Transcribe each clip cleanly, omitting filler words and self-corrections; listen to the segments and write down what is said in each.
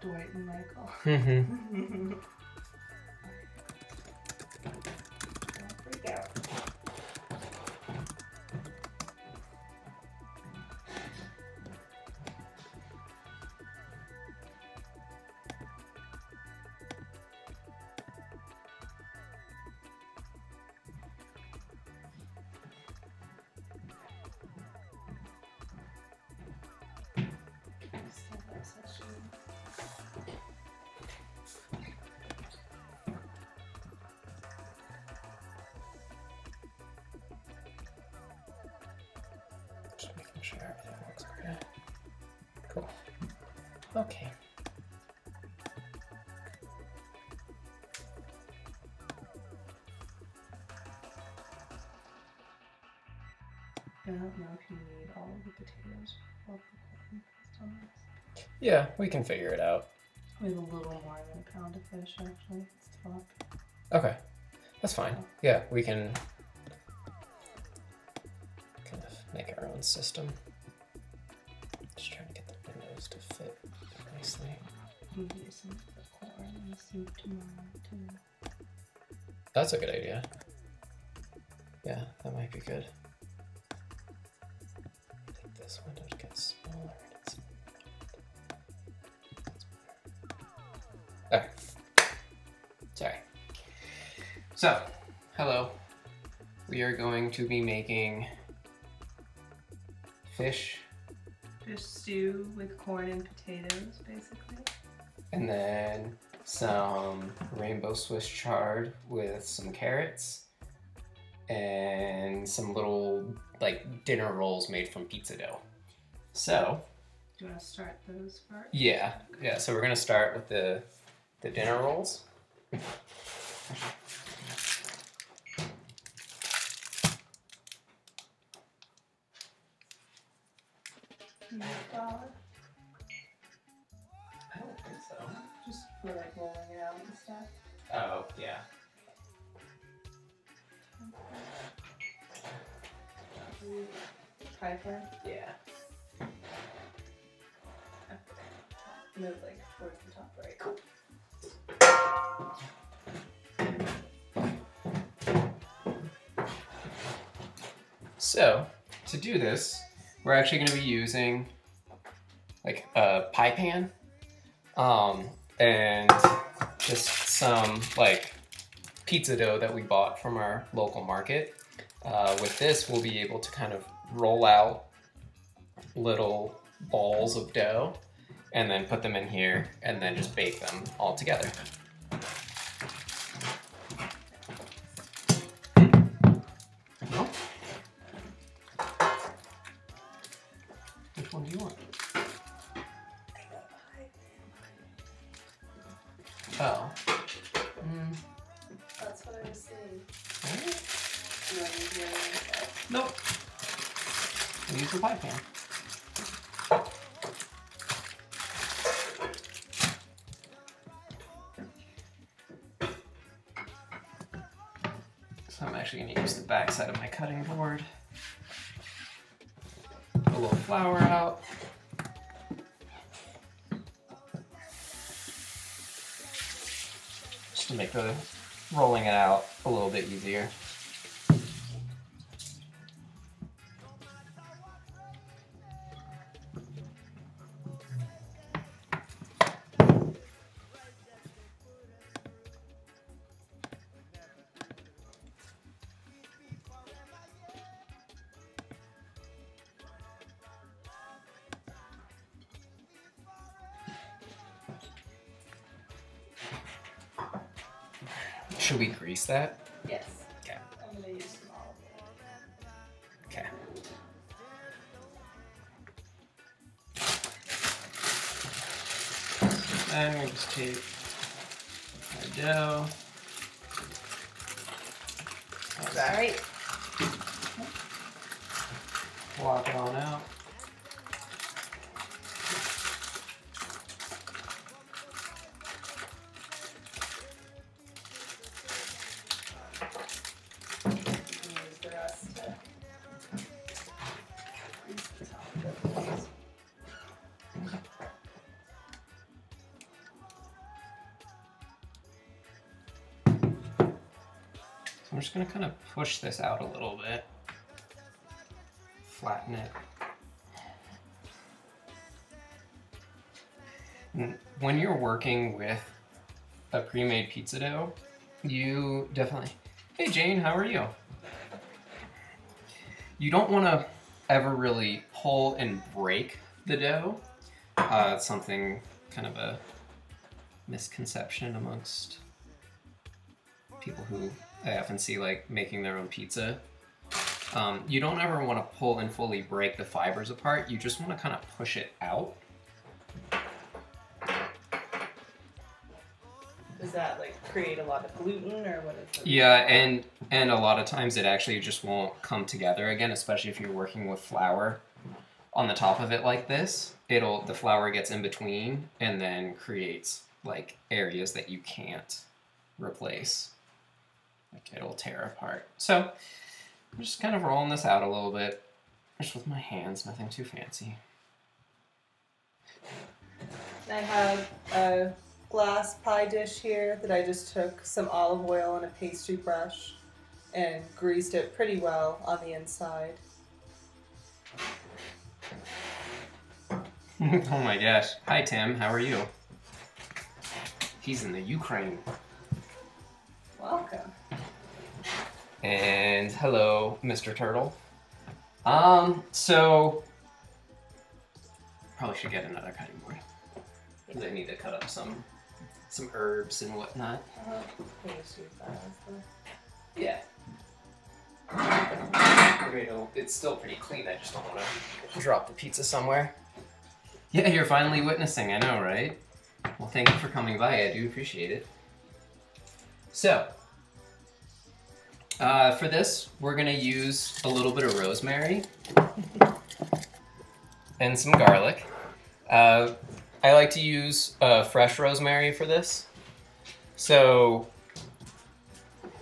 Dwight and Michael. Mm-hmm. Don't freak out. Just making sure everything looks okay. Cool. Okay. I don't know if you need all of the potatoes or the corn based on this. Yeah, we can figure it out. We have a little more than a pound of fish actually. It's top. Okay, that's fine. Yeah, we can kind of make our own system. Just trying to get the windows to fit nicely. Maybe some of the corn and soup tomorrow too. That's a good idea. Yeah, that might be good. I think this window gets smaller. Okay. Sorry. So, hello. We are going to be making fish Fish stew with corn and potatoes, basically. and then some rainbow Swiss chard with some carrots and some little like dinner rolls made from pizza dough. So, Do you want to start those first? yeah. So we're gonna start with the dinner rolls. Milk flour, I don't think so. just for like rolling it out and stuff. Oh, yeah. Piper. Yeah. Move like towards the top right. Cool. So, to do this, we're actually going to be using like a pie pan and just some like pizza dough that we bought from our local market. With this, we'll be able to kind of roll out little balls of dough and then put them in here and then just bake them all together. Which one do you want? Oh. That's what I was saying. Alright. You want to do it yourself? Nope. We use the pie pan. So I'm actually going to use the back side of my cutting board. Put a little flour out. Just to make the rolling it out a little bit easier. Should we grease that? Yes. Okay. I'm gonna use some olive oil. Okay. Then we just take our dough. Is that right? Walk it on out. Use the rest to grease the top of it, please. So I'm just gonna kind of push this out a little bit. Flatten it. And when you're working with a pre-made pizza dough, you definitely... Hey Jane, how are you? You don't want to ever really pull and break the dough. It's something, kind of a misconception amongst people who I often see like making their own pizza. You don't ever want to pull and fully break the fibers apart. You just want to kind of push it out. Does that like create a lot of gluten or what is it? Yeah, and a lot of times it actually just won't come together again, especially if you're working with flour on the top of it like this. The flour gets in between and then creates like areas that you can't replace. Like it'll tear apart. So I'm just kind of rolling this out a little bit, just with my hands, nothing too fancy. I have a glass pie dish here that I just took some olive oil on a pastry brush and greased it pretty well on the inside. Oh my gosh. Hi Tim, how are you? He's in the Ukraine. Welcome. And hello, Mr. Turtle. So probably should get another cutting board because I need to cut up some herbs and whatnot. Please use that as the... Yeah. It's still pretty clean. I just don't want to drop the pizza somewhere. Yeah, you're finally witnessing. I know, right? Well, thank you for coming by. I do appreciate it. So, for this, we're going to use a little bit of rosemary and some garlic. I like to use fresh rosemary for this. So,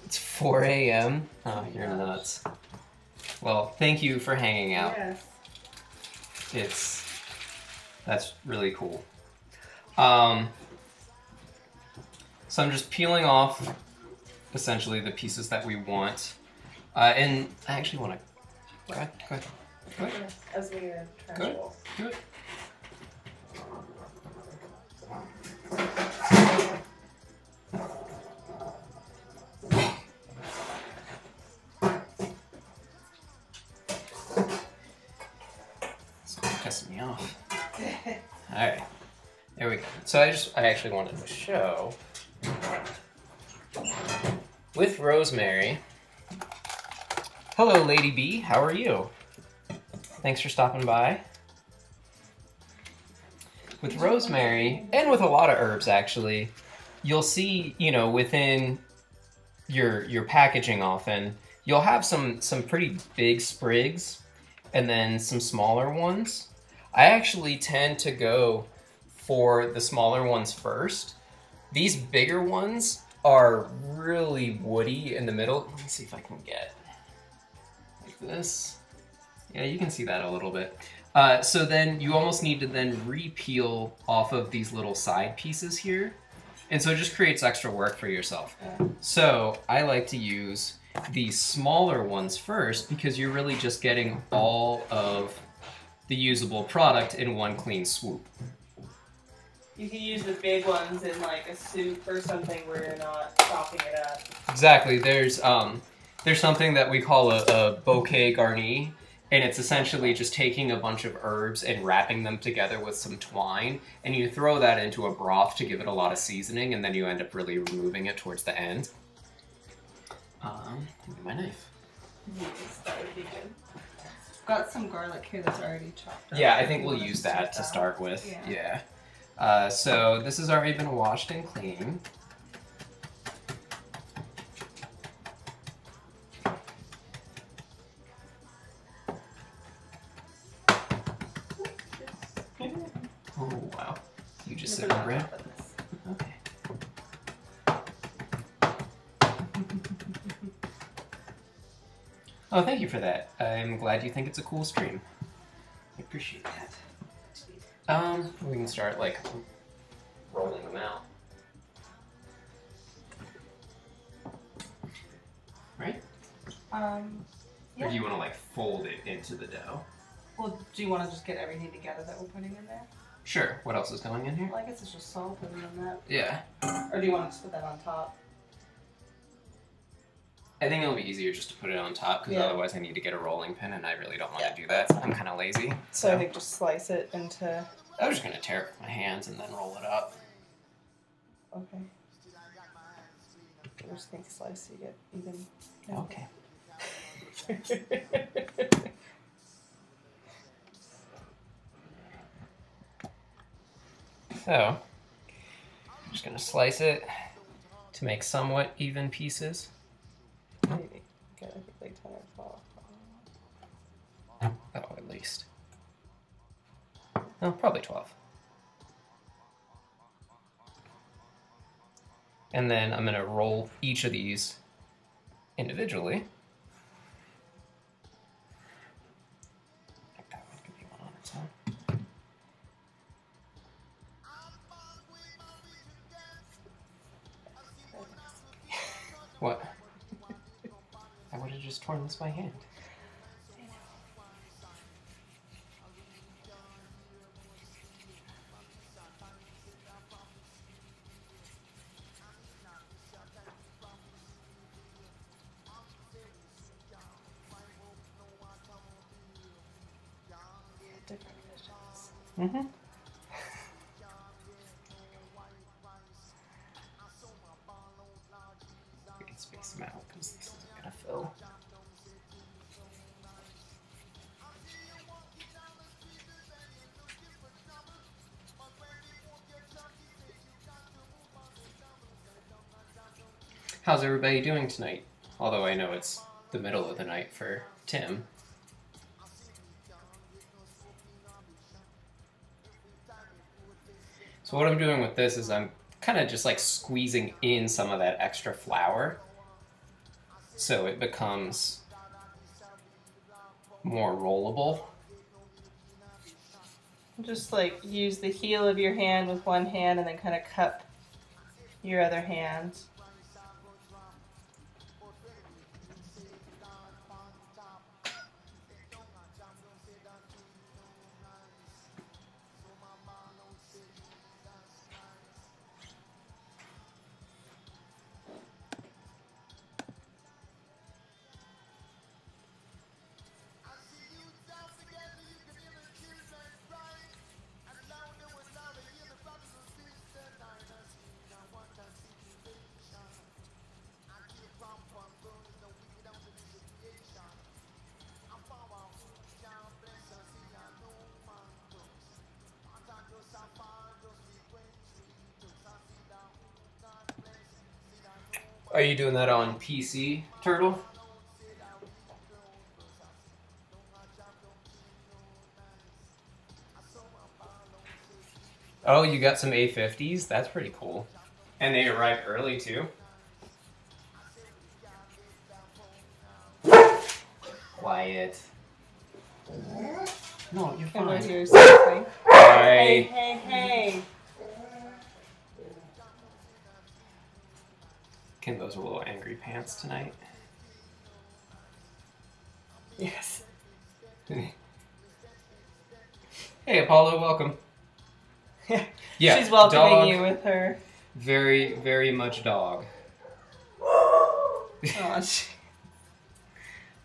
it's 4 a.m. Oh, you're nuts. Well, thank you for hanging out. Yes. That's really cool. So I'm just peeling off essentially the pieces that we want. And I actually want to... Go ahead. As we are trash Good. bowl. Do it. It's pissing me off. Alright. There we go. So I actually wanted to show with rosemary. Hello, Lady B. How are you? Thanks for stopping by. With rosemary, and with a lot of herbs actually, you'll see, within your packaging often, you'll have some pretty big sprigs and then some smaller ones. I actually tend to go for the smaller ones first. These bigger ones are really woody in the middle. Let me see if I can get like this. Yeah, you can see that a little bit. So then you almost need to then re-peel off of these little side pieces here. And so it just creates extra work for yourself. So I like to use these smaller ones first because you're really just getting all of the usable product in one clean swoop. You can use the big ones in like a soup or something where you're not chopping it up. Exactly. There's something that we call a bouquet garni, and it's essentially just taking a bunch of herbs and wrapping them together with some twine, and you throw that into a broth to give it a lot of seasoning, and then you end up really removing it towards the end. Give me my knife. Yes, that would be good. Got some garlic here that's already chopped up. Yeah, I think we'll use that to start with. Yeah. So this has already been washed and clean. some bread? Okay. Oh, thank you for that. I'm glad you think it's a cool stream. I appreciate that. We can start like rolling them out. Right? Yeah. Or do you want to like fold it into the dough? Well, do you want to just get everything together that we're putting in there? Sure. What else is going in here? Well, I guess it's just salt and then that. Yeah. Or do you want to just put that on top? I think it'll be easier just to put it on top because Yeah. otherwise I need to get a rolling pin and I really don't want Yeah. to do that. I'm kind of lazy. So I think just slice it into. I was just going to tear it with my hands and then roll it up. Okay. I just think slice so you get even. Okay. So, I'm just going to slice it to make somewhat even pieces. Maybe. Okay, I think like 10 or 12. Oh, at least. No, probably 12. And then I'm going to roll each of these individually. I think that one could be one on its own. What? I would have just torn this by hand. Different visions. Mm-hmm. We can space them out because this isn't gonna fill. How's everybody doing tonight? Although I know it's the middle of the night for Tim. So what I'm doing with this is I'm kind of just like squeezing in some of that extra flour so it becomes more rollable. Just like use the heel of your hand with one hand and then kind of cup your other hand. Are you doing that on PC, Turtle? Oh, you got some A50s? That's pretty cool. And they arrived early too? Quiet. No, you're And where's fine. yours? Hey, Bye. hey, hey. Kimbo's a little angry pants tonight. Yes. Hey, Apollo, welcome. Yeah, She's welcoming dog, you with her. Very, very much dog. Oh,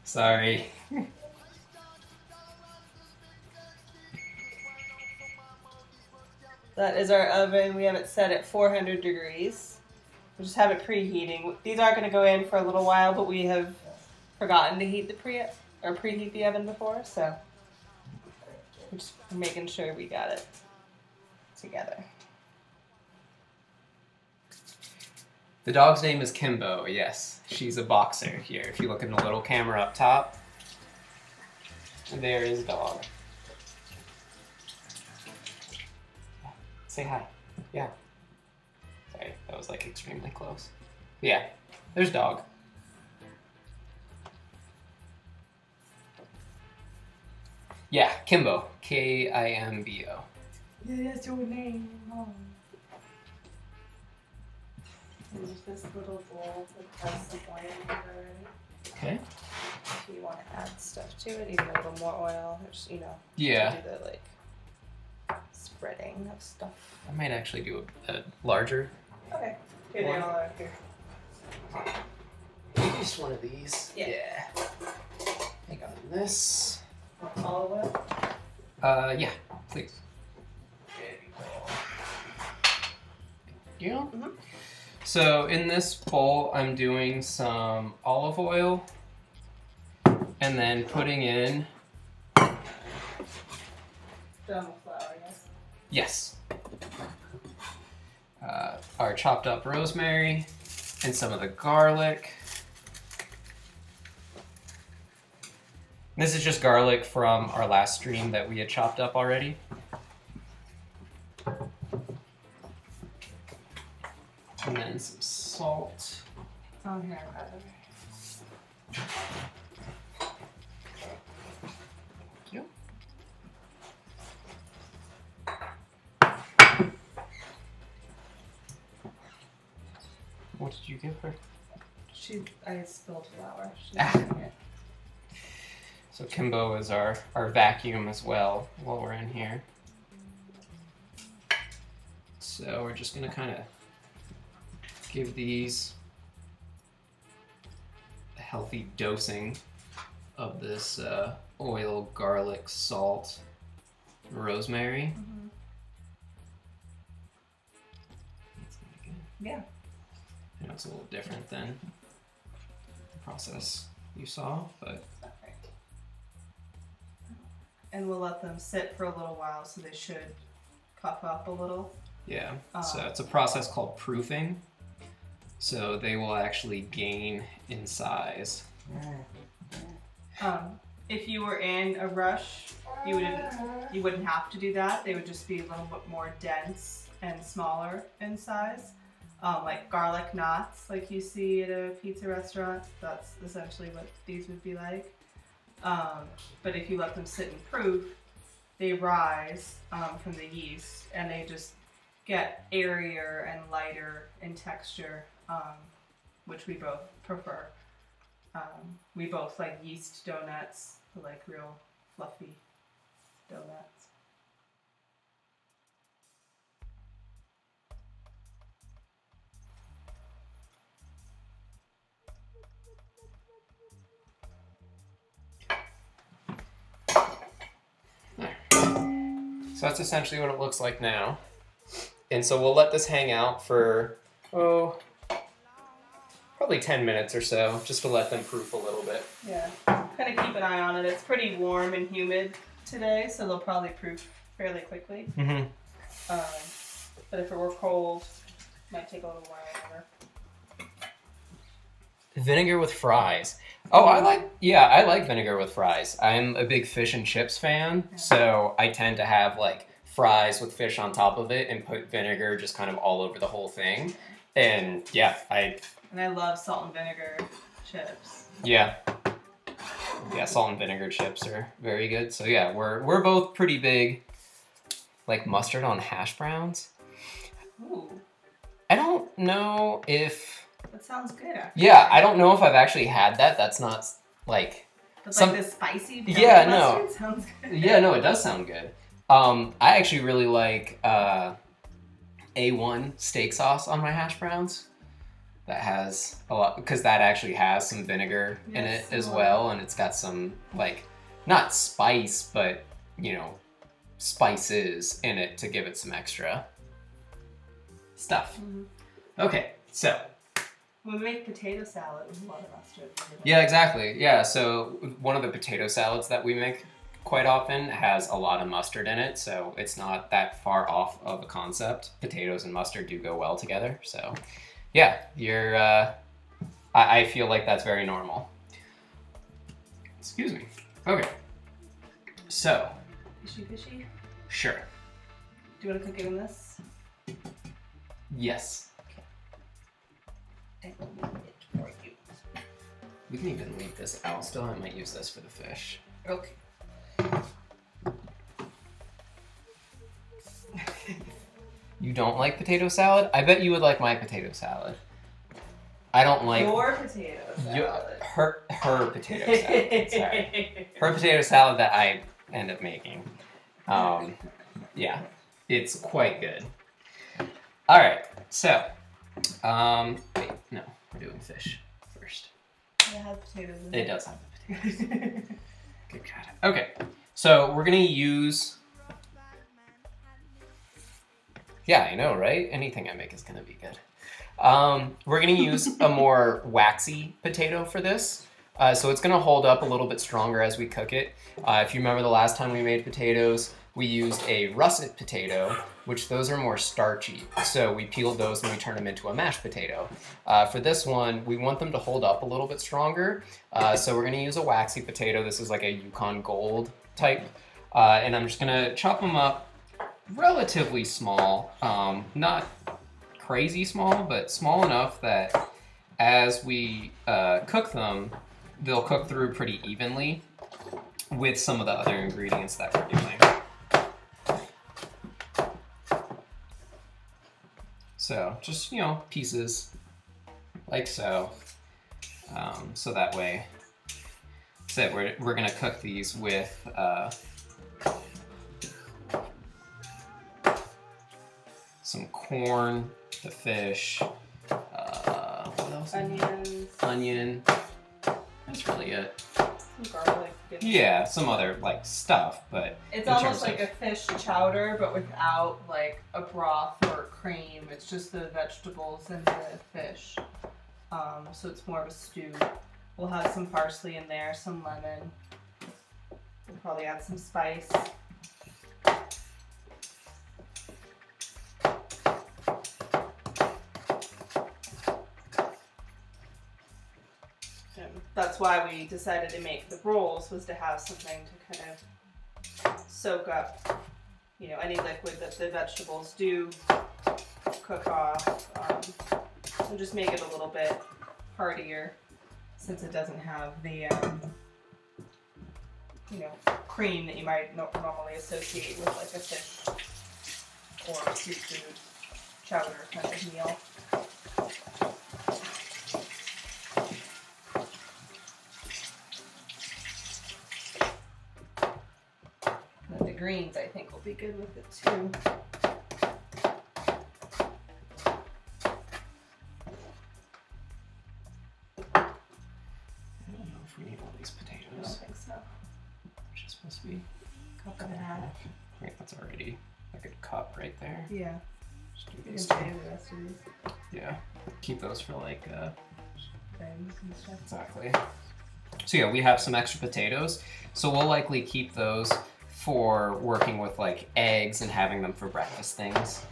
Sorry. that is our oven. We have it set at 400 degrees. We just have it preheating. These aren't going to go in for a little while, but we have forgotten to heat the preheat the oven before, so we're just making sure we got it together. The dog's name is Kimbo, yes. She's a boxer here. If you look in the little camera up top, there is dog. Say hi. Yeah. Sorry, that was like extremely close. Yeah, there's dog. Yeah, Kimbo. Kimbo. Yeah, that's your name, Mom. There's this little bowl that has some oil in it already. Okay. If you want to add stuff to it, even a little more oil, or just, Yeah. to do the like spreading of stuff. I might actually do a larger. Okay. Here they all are here. Just one of these. Yeah. Hang on this. Olive oil? Yeah, please. Yeah. Mhm. So in this bowl, I'm doing some olive oil, and then putting in. Done with flour, yes. Yes. Our chopped up rosemary and some of the garlic. This is just garlic from our last stream that we had chopped up already. And then some salt. Oh, here, I got it. Thank you. What did you give her? I spilled flour. She's Ah. doing it. So Kimbo is our vacuum as well while we're in here. So we're just gonna kind of give these a healthy dosing of this oil, garlic, salt, rosemary. Mhm. That's kinda good. Yeah. I know it's a little different than the process you saw, but Okay. And we'll let them sit for a little while, so they should puff up a little. yeah. So it's a process called proofing. So they will actually gain in size. If you were in a rush, you wouldn't have to do that. They would just be a little bit more dense and smaller in size. Like garlic knots, like you see at a pizza restaurant. That's essentially what these would be like. But if you let them sit and proof, they rise from the yeast, and they just get airier and lighter in texture, which we both prefer. We both like yeast donuts, like real fluffy donuts. So that's essentially what it looks like now. And so we'll let this hang out for, probably 10 minutes or so, just to let them proof a little bit. Yeah, kind of keep an eye on it. It's pretty warm and humid today, so they'll probably proof fairly quickly. Mm-hmm. But if it were cold, it might take a little while longer. Vinegar with fries. Oh, I like vinegar with fries. I'm a big fish and chips fan, so I tend to have like fries with fish on top of it and put vinegar just kind of all over the whole thing. And yeah, And I love salt and vinegar chips. Yeah, salt and vinegar chips are very good. So yeah, we're both pretty big, like mustard on hash browns. Ooh, I don't know if. that sounds good. Actually. Yeah, I don't know if I've actually had that. That's not like. But some- like the spicy. Yeah, mustard no. sounds good. Yeah, no, it does sound good. I actually really like A1 steak sauce on my hash browns. That has a lot, because that actually has some vinegar in it Yes, as oh. well, and it's got some, like, not spice, but, spices in it to give it some extra stuff. Mhm. Okay, so. When we make potato salad with a lot of mustard. Yeah, exactly. Yeah, so one of the potato salads that we make quite often has a lot of mustard in it, so it's not that far off of a concept. Potatoes and mustard do go well together, so yeah, I feel like that's very normal. Excuse me. Okay, so Fishy, fishy. sure. Do you want to cook it in this? Yes. I will leave it for you. We can even leave this out still. I might use this for the fish. Okay. You don't like potato salad? I bet you would like my potato salad. I don't like Your potato salad. her potato salad. Sorry. Her potato salad that I end up making. Yeah, it's quite good. All right, so wait, no, we're doing fish first. It has potatoes in it. It does have the potatoes. Good God. Okay, so we're gonna use. Yeah, I know, right? Anything I make is gonna be good. We're gonna use a more waxy potato for this. So it's gonna hold up a little bit stronger as we cook it. If you remember the last time we made potatoes, we used a russet potato, which those are more starchy. So we peeled those and we turned them into a mashed potato. For this one, we want them to hold up a little bit stronger. So we're gonna use a waxy potato. This is like a Yukon Gold type. And I'm just gonna chop them up relatively small, not crazy small, but small enough that as we cook them, they'll cook through pretty evenly with some of the other ingredients that we're doing. So just, you know, pieces like so. So that way, so we're gonna cook these with some corn, the fish, what else? Onion. That's really it. Some garlic. Yeah, some other like stuff, but it's almost like a fish chowder, but without like a broth or cream. It's just the vegetables and the fish. So it's more of a stew. We'll have some parsley in there, some lemon. We'll probably add some spice. That's why we decided to make the rolls, was to have something to kind of soak up, you know, any liquid that the vegetables do cook off, and just make it a little bit heartier, since it doesn't have the, you know, cream that you might normally associate with like a fish or seafood chowder kind of meal. Greens, I think, will be good with it too. I don't know if we need all these potatoes. I don't think so. It's just supposed to be Cup and a half. Right, that's already a good cup right there. Yeah. Just do You can these save the rest of these Yeah. Keep those for like things and stuff. exactly. So yeah, we have some extra potatoes. So we'll likely keep those for working with like eggs and having them for breakfast things.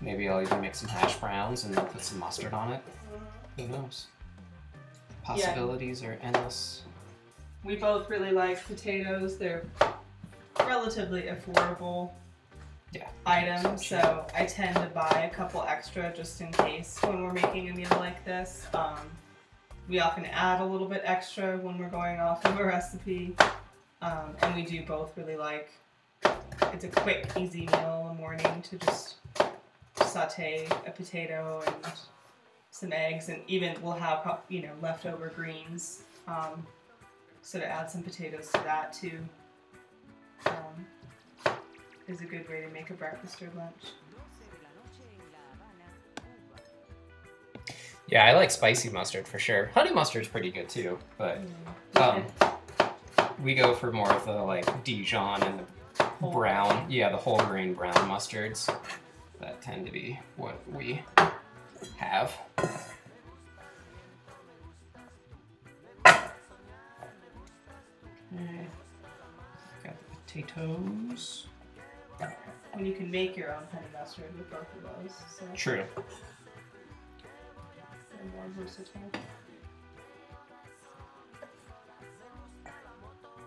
Maybe I'll even make some hash browns and then put some mustard on it. Who knows? Possibilities are endless. We both really like potatoes. They're relatively affordable items, so I tend to buy a couple extra just in case when we're making a meal like this. We often add a little bit extra when we're going off of a recipe. And we do both really like, it's a quick, easy meal in the morning to just saute a potato and some eggs, and even we'll have, you know, leftover greens. So to add some potatoes to that too is a good way to make a breakfast or lunch. Yeah, I like spicy mustard for sure. Honey mustard's pretty good too, but we go for more of the like Dijon and the brown, the whole grain brown mustards. That tend to be what we have. Okay. Got the potatoes. And you can make your own honey mustard with both of those. So True. they're more versatile.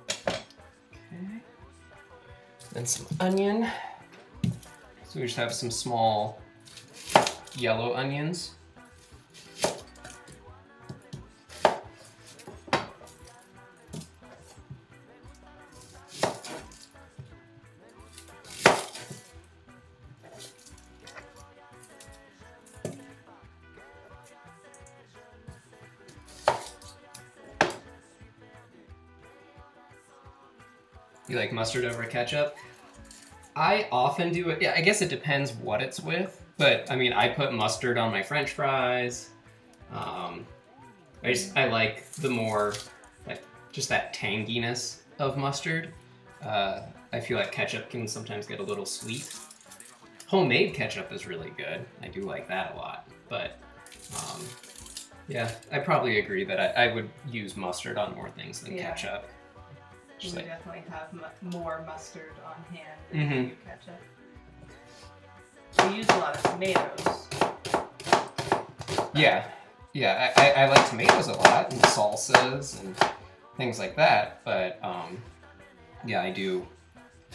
Okay. Then some onion. So we just have some small yellow onions. You like mustard over ketchup? I often do it. Yeah, I guess it depends what it's with. But I mean, I put mustard on my French fries. I like the more, like, just that tanginess of mustard. I feel like ketchup can sometimes get a little sweet. Homemade ketchup is really good. I do like that a lot. But yeah, I probably agree that I would use mustard on more things than ketchup. We definitely have more mustard on hand than we do ketchup. We use a lot of tomatoes. Yeah, I like tomatoes a lot, and salsas and things like that, but yeah, I do.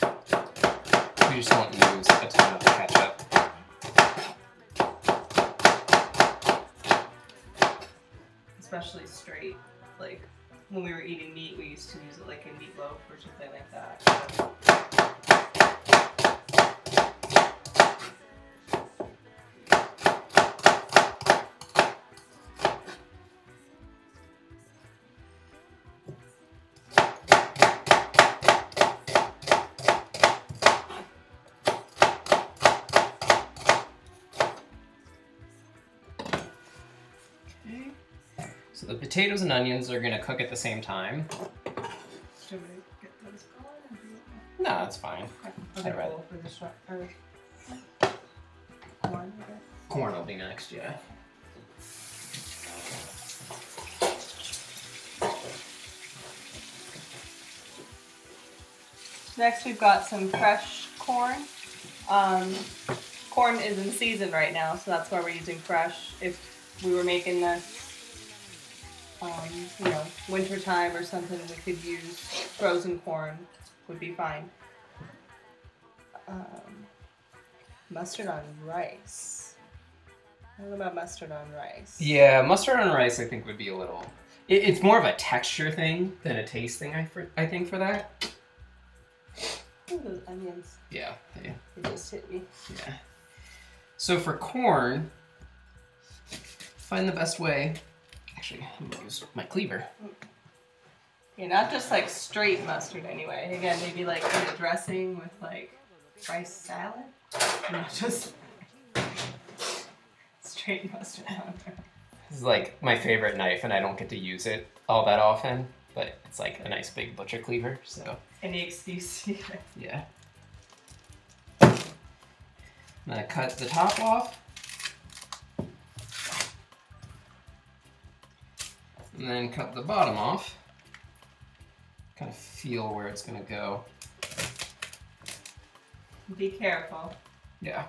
We just don't use a ton of ketchup. Especially straight, like when we were eating meat, we used to use it like in meatloaf or something like that. So the potatoes and onions are gonna cook at the same time. Should we get those going? No, that's fine. Okay, I'd rather. cool for the corn, I guess. Corn will be next, yeah. Next, we've got some fresh corn. Corn is in season right now, so that's why we're using fresh. If we were making this, you know, winter time or something, we could use frozen corn. Would be fine. Mustard on rice. I don't know about mustard on rice. Yeah, mustard on rice I think would be a little... It's more of a texture thing than a taste thing, I think, for that. Ooh, those onions. Yeah, They just hit me. yeah. So for corn, find the best way. Actually, I'm gonna use my cleaver. Yeah, not just like straight mustard anyway. Again, maybe like in a dressing with like rice salad. Not just straight mustard on there. This is like my favorite knife, and I don't get to use it all that often, but it's like a nice big butcher cleaver, so. Any excuse. Yeah. I'm gonna cut the top off. And then cut the bottom off. Kind of feel where it's gonna go. Be careful. Yeah.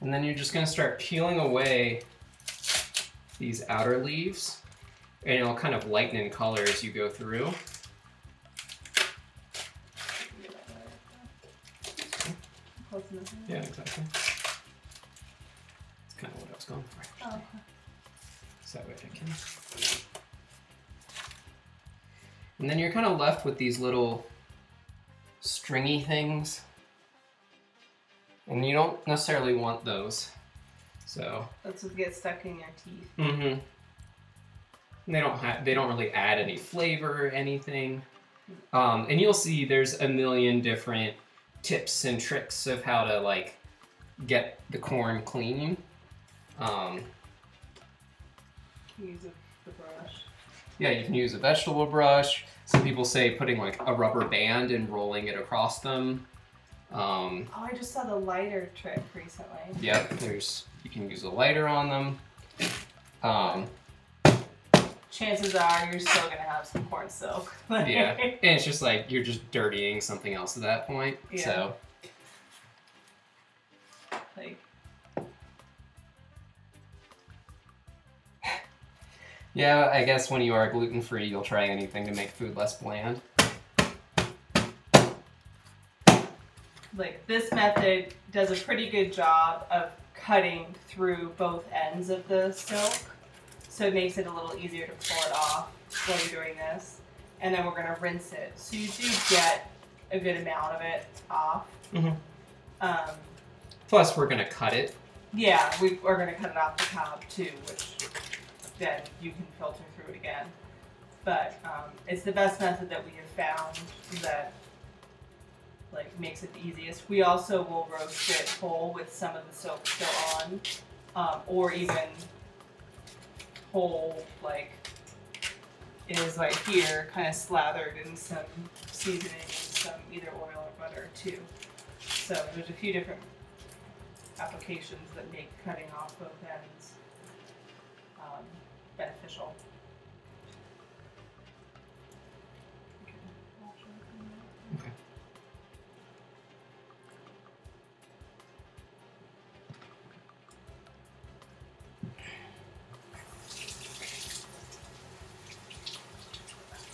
And then you're just gonna start peeling away these outer leaves, and it'll kind of lighten in color as you go through. Yeah, exactly. That's kind of what I was going for. Oh, okay. So that way I can. And then you're kind of left with these little stringy things. And you don't necessarily want those. So. That's what gets stuck in your teeth. Mm-hmm. And they don't really add any flavor or anything. And you'll see there's a million different tips and tricks of how to like get the corn clean. Use the brush. Yeah, you can use a vegetable brush. Some people say putting like a rubber band and rolling it across them. Oh, I just saw the lighter trick recently. Yep, you can use a lighter on them. Chances are you're still gonna have some corn silk. Yeah, and it's just like you're just dirtying something else at that point. Yeah. So. Like. Yeah, I guess when you are gluten-free, you'll try anything to make food less bland. like this method does a pretty good job of cutting through both ends of the silk, so it makes it a little easier to pull it off while you're doing this. And then we're going to rinse it, so you do get a good amount of it off. Plus, we're gonna cut it. Yeah, we're going to cut it off the top too, which then you can filter through it again. But it's the best method that we have found that like makes it the easiest. We also will roast it whole with some of the silk still on, or even whole, like it is right here, kind of slathered in some seasoning, some either oil or butter too. So there's a few different applications that make cutting off both ends beneficial. Okay.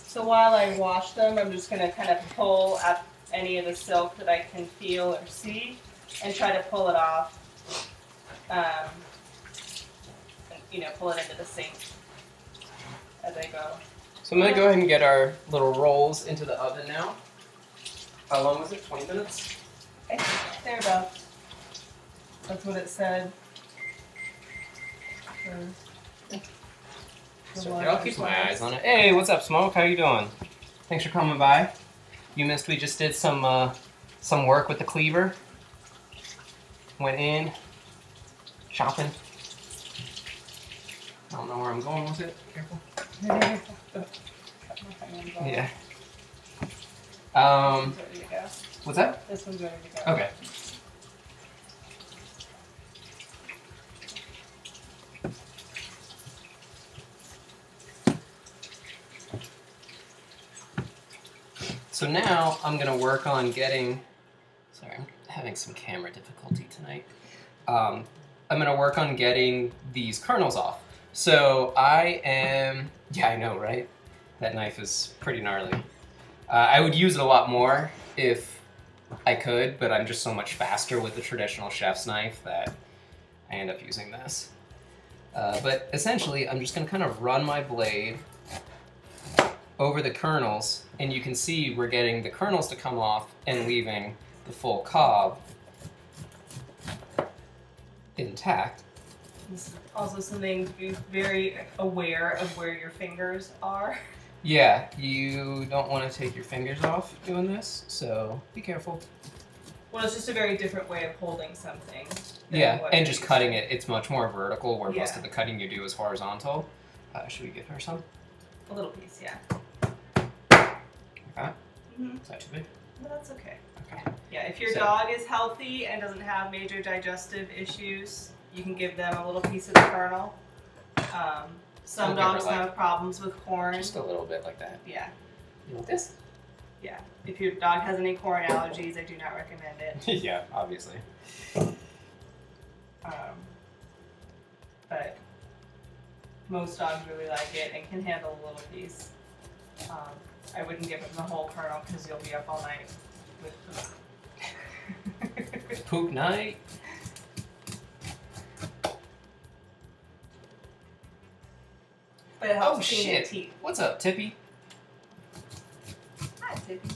So while I wash them, I'm just going to kind of pull at any of the silk that I can feel or see and try to pull it off. And, pull it into the sink as I go. So I'm gonna go ahead and get our little rolls into the oven now. How long was it? 20 minutes? Thereabouts. That's what it said. So here, I'll keep my eyes on it. Hey, what's up, Smoke? How you doing? Thanks for coming by. You missed we just did some work with the cleaver. Went in, shopping. I don't know where I'm going with it. Careful. Yeah. What's that? This one's ready to go. Okay. So now I'm gonna work on getting. Sorry, I'm having some camera difficulty tonight. I'm gonna work on getting these kernels off. So I am. Yeah, I know, right? That knife is pretty gnarly. I would use it a lot more if I could, but I'm just so much faster with the traditional chef's knife that I end up using this. But essentially, I'm just gonna kind of run my blade over the kernels, and you can see we're getting the kernels to come off and leaving the full cob intact. This is also something to be very aware of where your fingers are. Yeah, you don't want to take your fingers off doing this, so be careful. Well, it's just a very different way of holding something. Yeah, and just cutting it, it's much more vertical, where most Yeah. of the cutting you do is horizontal. Should we give her some? A little piece, yeah. Okay. Mm-hmm. Is that too big? But that's okay. Okay. Yeah, if your So- dog is healthy and doesn't have major digestive issues, you can give them a little piece of the kernel. Some I'll give her, dogs like, have problems with corn. Just a little bit like that. Yeah, You want this? yeah. If your dog has any corn allergies, I do not recommend it. Yeah, obviously. But most dogs really like it and can handle a little piece. I wouldn't give them the whole kernel because you'll be up all night with poop. Poop night. But it helps Oh clean your shit! teeth. What's up, Tippy? Hi, Tippy.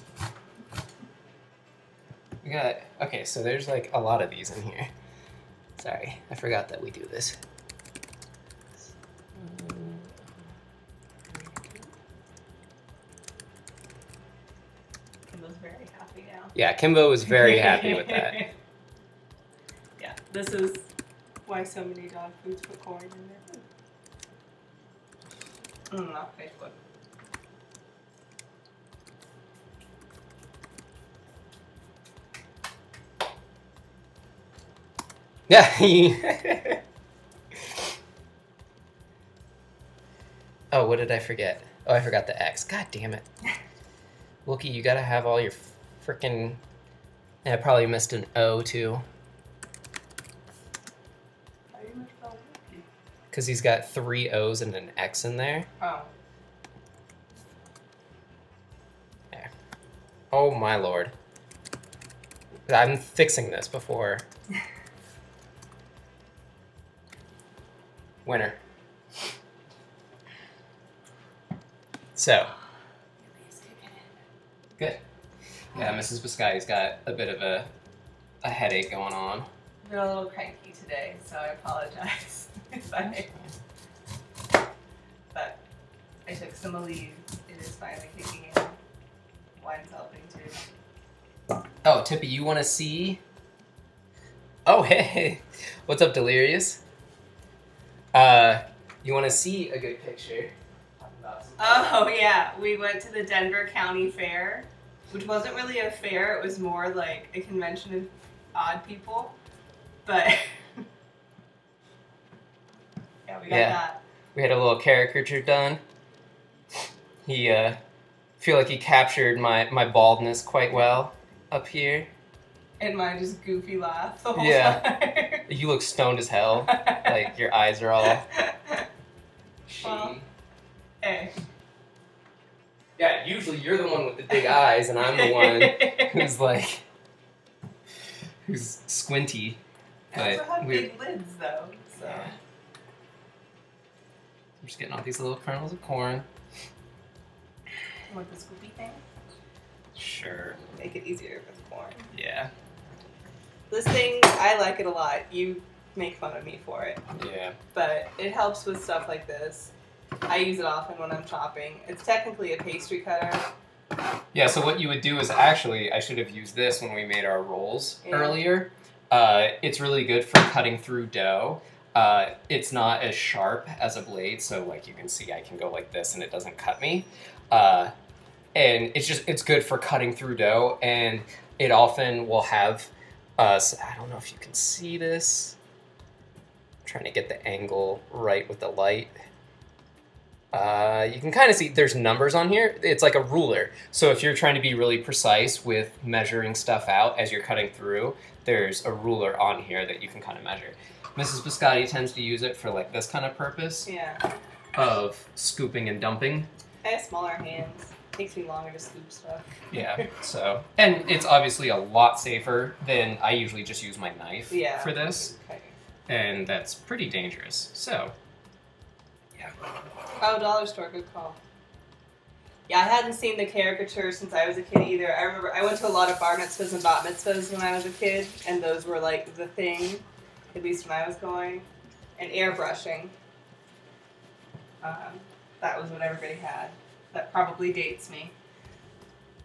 We got. Okay, so there's like a lot of these in here. Sorry, I forgot that we do this. Kimbo's very happy now. Yeah, Kimbo was very happy with that. Yeah, this is why so many dog foods put corn in their food. Not Facebook. Yeah. Oh, what did I forget? Oh, I forgot the X. God damn it. Wookie, you gotta have all your frickin'. And I probably missed an O too. How do you misspell Wookie? Because he's got 3 O's and an X in there. Oh. There. Oh my lord. I'm fixing this before. Winner. So. Good. Yeah, Mrs. Biscotti's got a bit of a headache going on. I've been a little cranky today, so I apologize. But I took some Aleve. It is finally kicking in. Wine's helping too. Oh, Tippy, you want to see? Oh, hey. What's up, Delirious? You want to see a good picture? Oh, yeah. We went to the Denver County Fair, which wasn't really a fair. It was more like a convention of odd people. But yeah, we got that. We had a little caricature done. He, feel like he captured my baldness quite well up here. And my just goofy laugh the whole time. You look stoned as hell. Like, your eyes are all... Well, hey. Yeah, usually you're the one with the big eyes, and I'm the one who's like... who's squinty. I also have big lids, though, so... I'm just getting all these little kernels of corn. You want the scoopy thing? Sure. Make it easier with corn. Yeah. This thing, I like it a lot. You make fun of me for it. Yeah. But it helps with stuff like this. I use it often when I'm chopping. It's technically a pastry cutter. Yeah, so what you would do is actually, I should have used this when we made our rolls earlier. It's really good for cutting through dough. It's not as sharp as a blade, so like you can see I can go like this and it doesn't cut me. And it's good for cutting through dough, and it often will have, I don't know if you can see this. I'm trying to get the angle right with the light. You can kind of see there's numbers on here. It's like a ruler. So if you're trying to be really precise with measuring stuff out as you're cutting through, there's a ruler on here that you can kind of measure. Mrs. Biscotti tends to use it for like this kind of purpose. Yeah. Of scooping and dumping. I have smaller hands. It takes me longer to scoop stuff. Yeah, so. And it's obviously a lot safer than I usually just use my knife for this. Okay. And that's pretty dangerous. So, yeah. Oh, dollar store, good call. Yeah, I hadn't seen the caricature since I was a kid either. I remember I went to a lot of bar mitzvahs and bat mitzvahs when I was a kid, and those were like the thing, at least when I was going. And airbrushing. That was what everybody had. That probably dates me.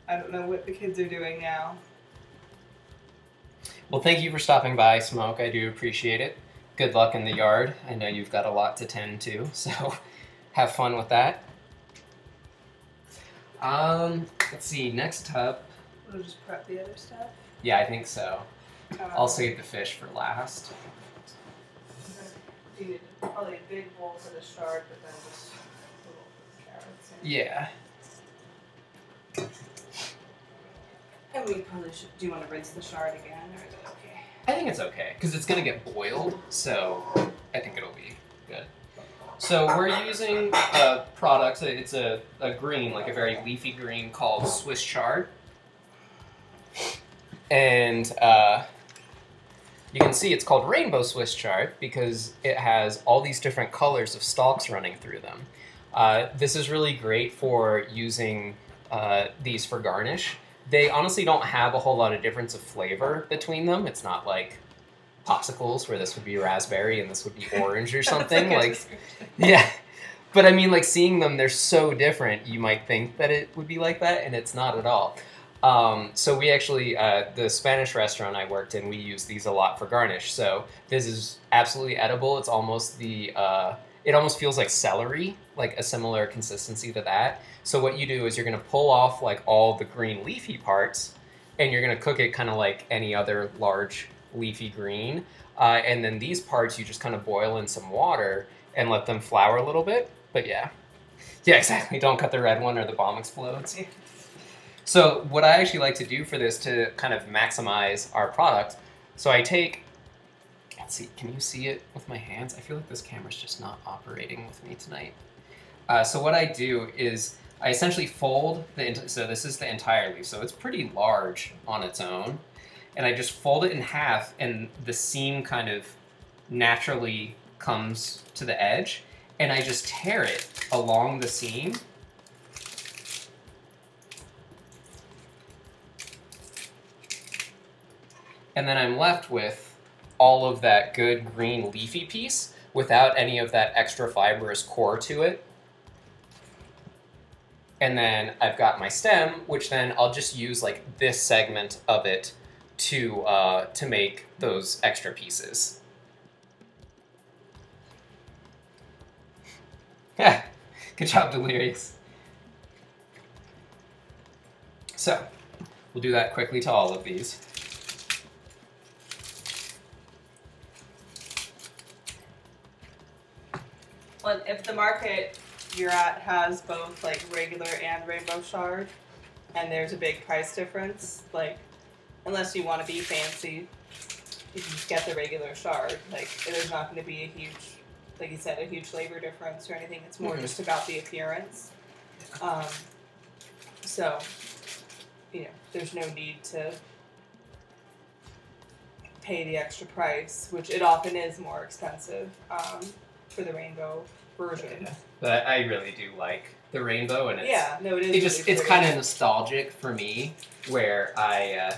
I don't know what the kids are doing now. Well, thank you for stopping by, Smoke. I do appreciate it. Good luck in the yard. I know you've got a lot to tend to, so have fun with that. Let's see, next up. We'll just prep the other stuff? Yeah, I think so. I'll save the fish for last. You need probably a big bowl for the shard, but then just a little for the carrots. Yeah. And we probably should. Do you want to rinse the shard again, or is it okay? I think it's okay, because it's going to get boiled, so I think it'll be good. So we're using a product, it's a green, like a very leafy green called Swiss chard. And you can see it's called rainbow Swiss chard because it has all these different colors of stalks running through them. This is really great for using these for garnish. They honestly don't have a whole lot of difference of flavor between them. It's not like popsicles where this would be raspberry and this would be orange or something. Yeah. But I mean, like seeing them, they're so different. You might think that it would be like that, and it's not at all. So we actually, the Spanish restaurant I worked in, we use these a lot for garnish. So this is absolutely edible. It's almost the, it almost feels like celery, like a similar consistency to that. So what you do is you're going to pull off like all the green leafy parts, and you're going to cook it kind of like any other large leafy green. And then these parts you just kind of boil in some water and let them flour a little bit. But yeah. Yeah, exactly. Don't cut the red one or the bomb explodes. So what I actually like to do for this to kind of maximize our product, so I take, let's see, can you see it with my hands? I feel like this camera's just not operating with me tonight. So what I do is I essentially fold, so this is the entire leaf, so it's pretty large on its own. and I just fold it in half, and the seam kind of naturally comes to the edge, and I just tear it along the seam. And then I'm left with all of that good green leafy piece without any of that extra fibrous core to it. And then I've got my stem, which then I'll just use like this segment of it to make those extra pieces. Yeah, good job, Delirious. So, we'll do that quickly to all of these. Well, if the market you're at has both like regular and rainbow shard, and there's a big price difference, like unless you want to be fancy, you can just get the regular shard. Like there's not going to be a huge, like you said, a huge labor difference or anything. It's more just about the appearance. So, you know, there's no need to pay the extra price, which it often is more expensive for the rainbow version. Yeah. But I really do like the rainbow, and it's It's kind of nostalgic for me, where I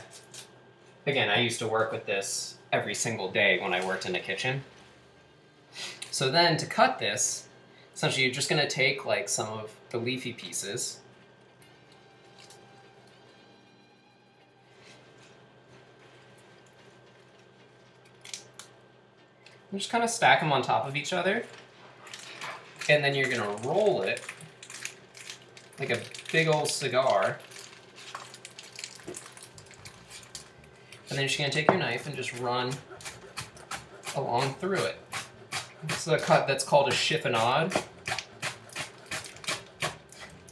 used to work with this every single day when I worked in the kitchen. So then to cut this, essentially you're just going to take like some of the leafy pieces, and just kind of stack them on top of each other. And then you're going to roll it like a big old cigar. And then you're just going to take your knife and just run along through it. This is a cut that's called a chiffonade.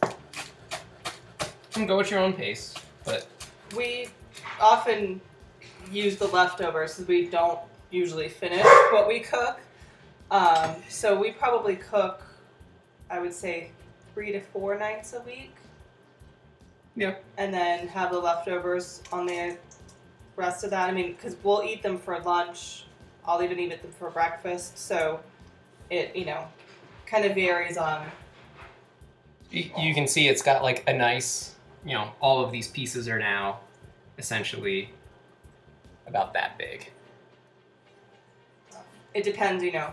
You can go at your own pace, but... We often use the leftovers because we don't usually finish what we cook. So we probably cook, I would say, 3 to 4 nights a week. Yeah. And then have the leftovers on the rest of that. I mean, because we'll eat them for lunch. I'll even eat them for breakfast. So it, you know, kind of varies on... You can see it's got like a nice, you know, all of these pieces are now essentially about that big. It depends, you know,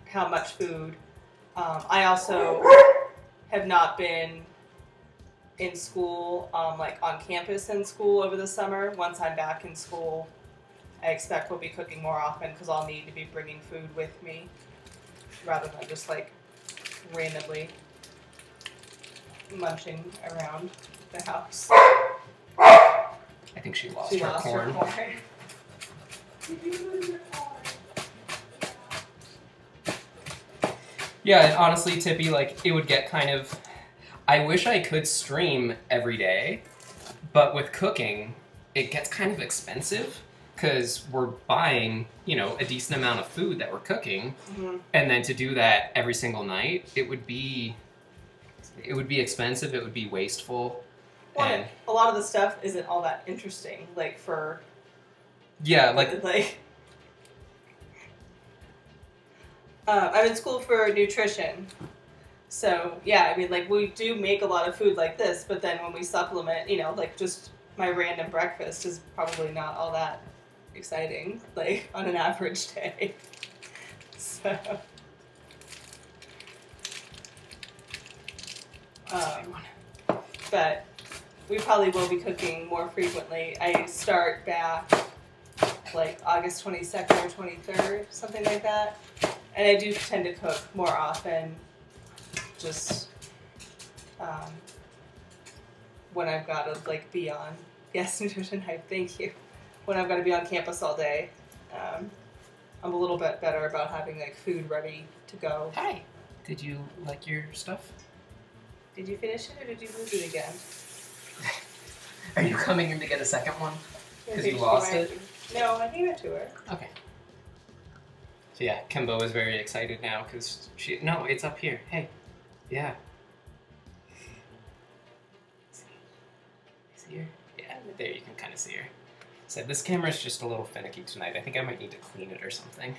how much food. I also have not been in school, like on campus in school over the summer. Once I'm back in school, I expect we'll be cooking more often because I'll need to be bringing food with me rather than just like randomly munching around the house. I think she lost her corn. Yeah, and honestly, Tippy, like, it would get kind of... I wish I could stream every day, but with cooking, it gets kind of expensive, because we're buying, you know, a decent amount of food that we're cooking, and then to do that every single night, it would be expensive, it would be wasteful. Well, and a lot of the stuff isn't all that interesting, like for... Yeah, like I'm in school for nutrition, so yeah, I mean, like, we do make a lot of food like this, but then when we supplement, you know, like, just my random breakfast is probably not all that exciting, like, on an average day, so... But we probably will be cooking more frequently. I start back like August 22nd or 23rd, something like that. And I do tend to cook more often, just when I've got to like be on, yes, Nutrition Hype, thank you. When I've got to be on campus all day, I'm a little bit better about having like food ready to go. Hi, did you like your stuff? Did you finish it or did you lose it again? Are you coming in to get a second one? I Because think you she lost might it? be. No, I gave it to her. Okay. So yeah, Kimbo is very excited now because she... No, it's up here. Hey. Yeah. See her? Yeah, there you can kind of see her. So this camera's just a little finicky tonight. I think I might need to clean it or something.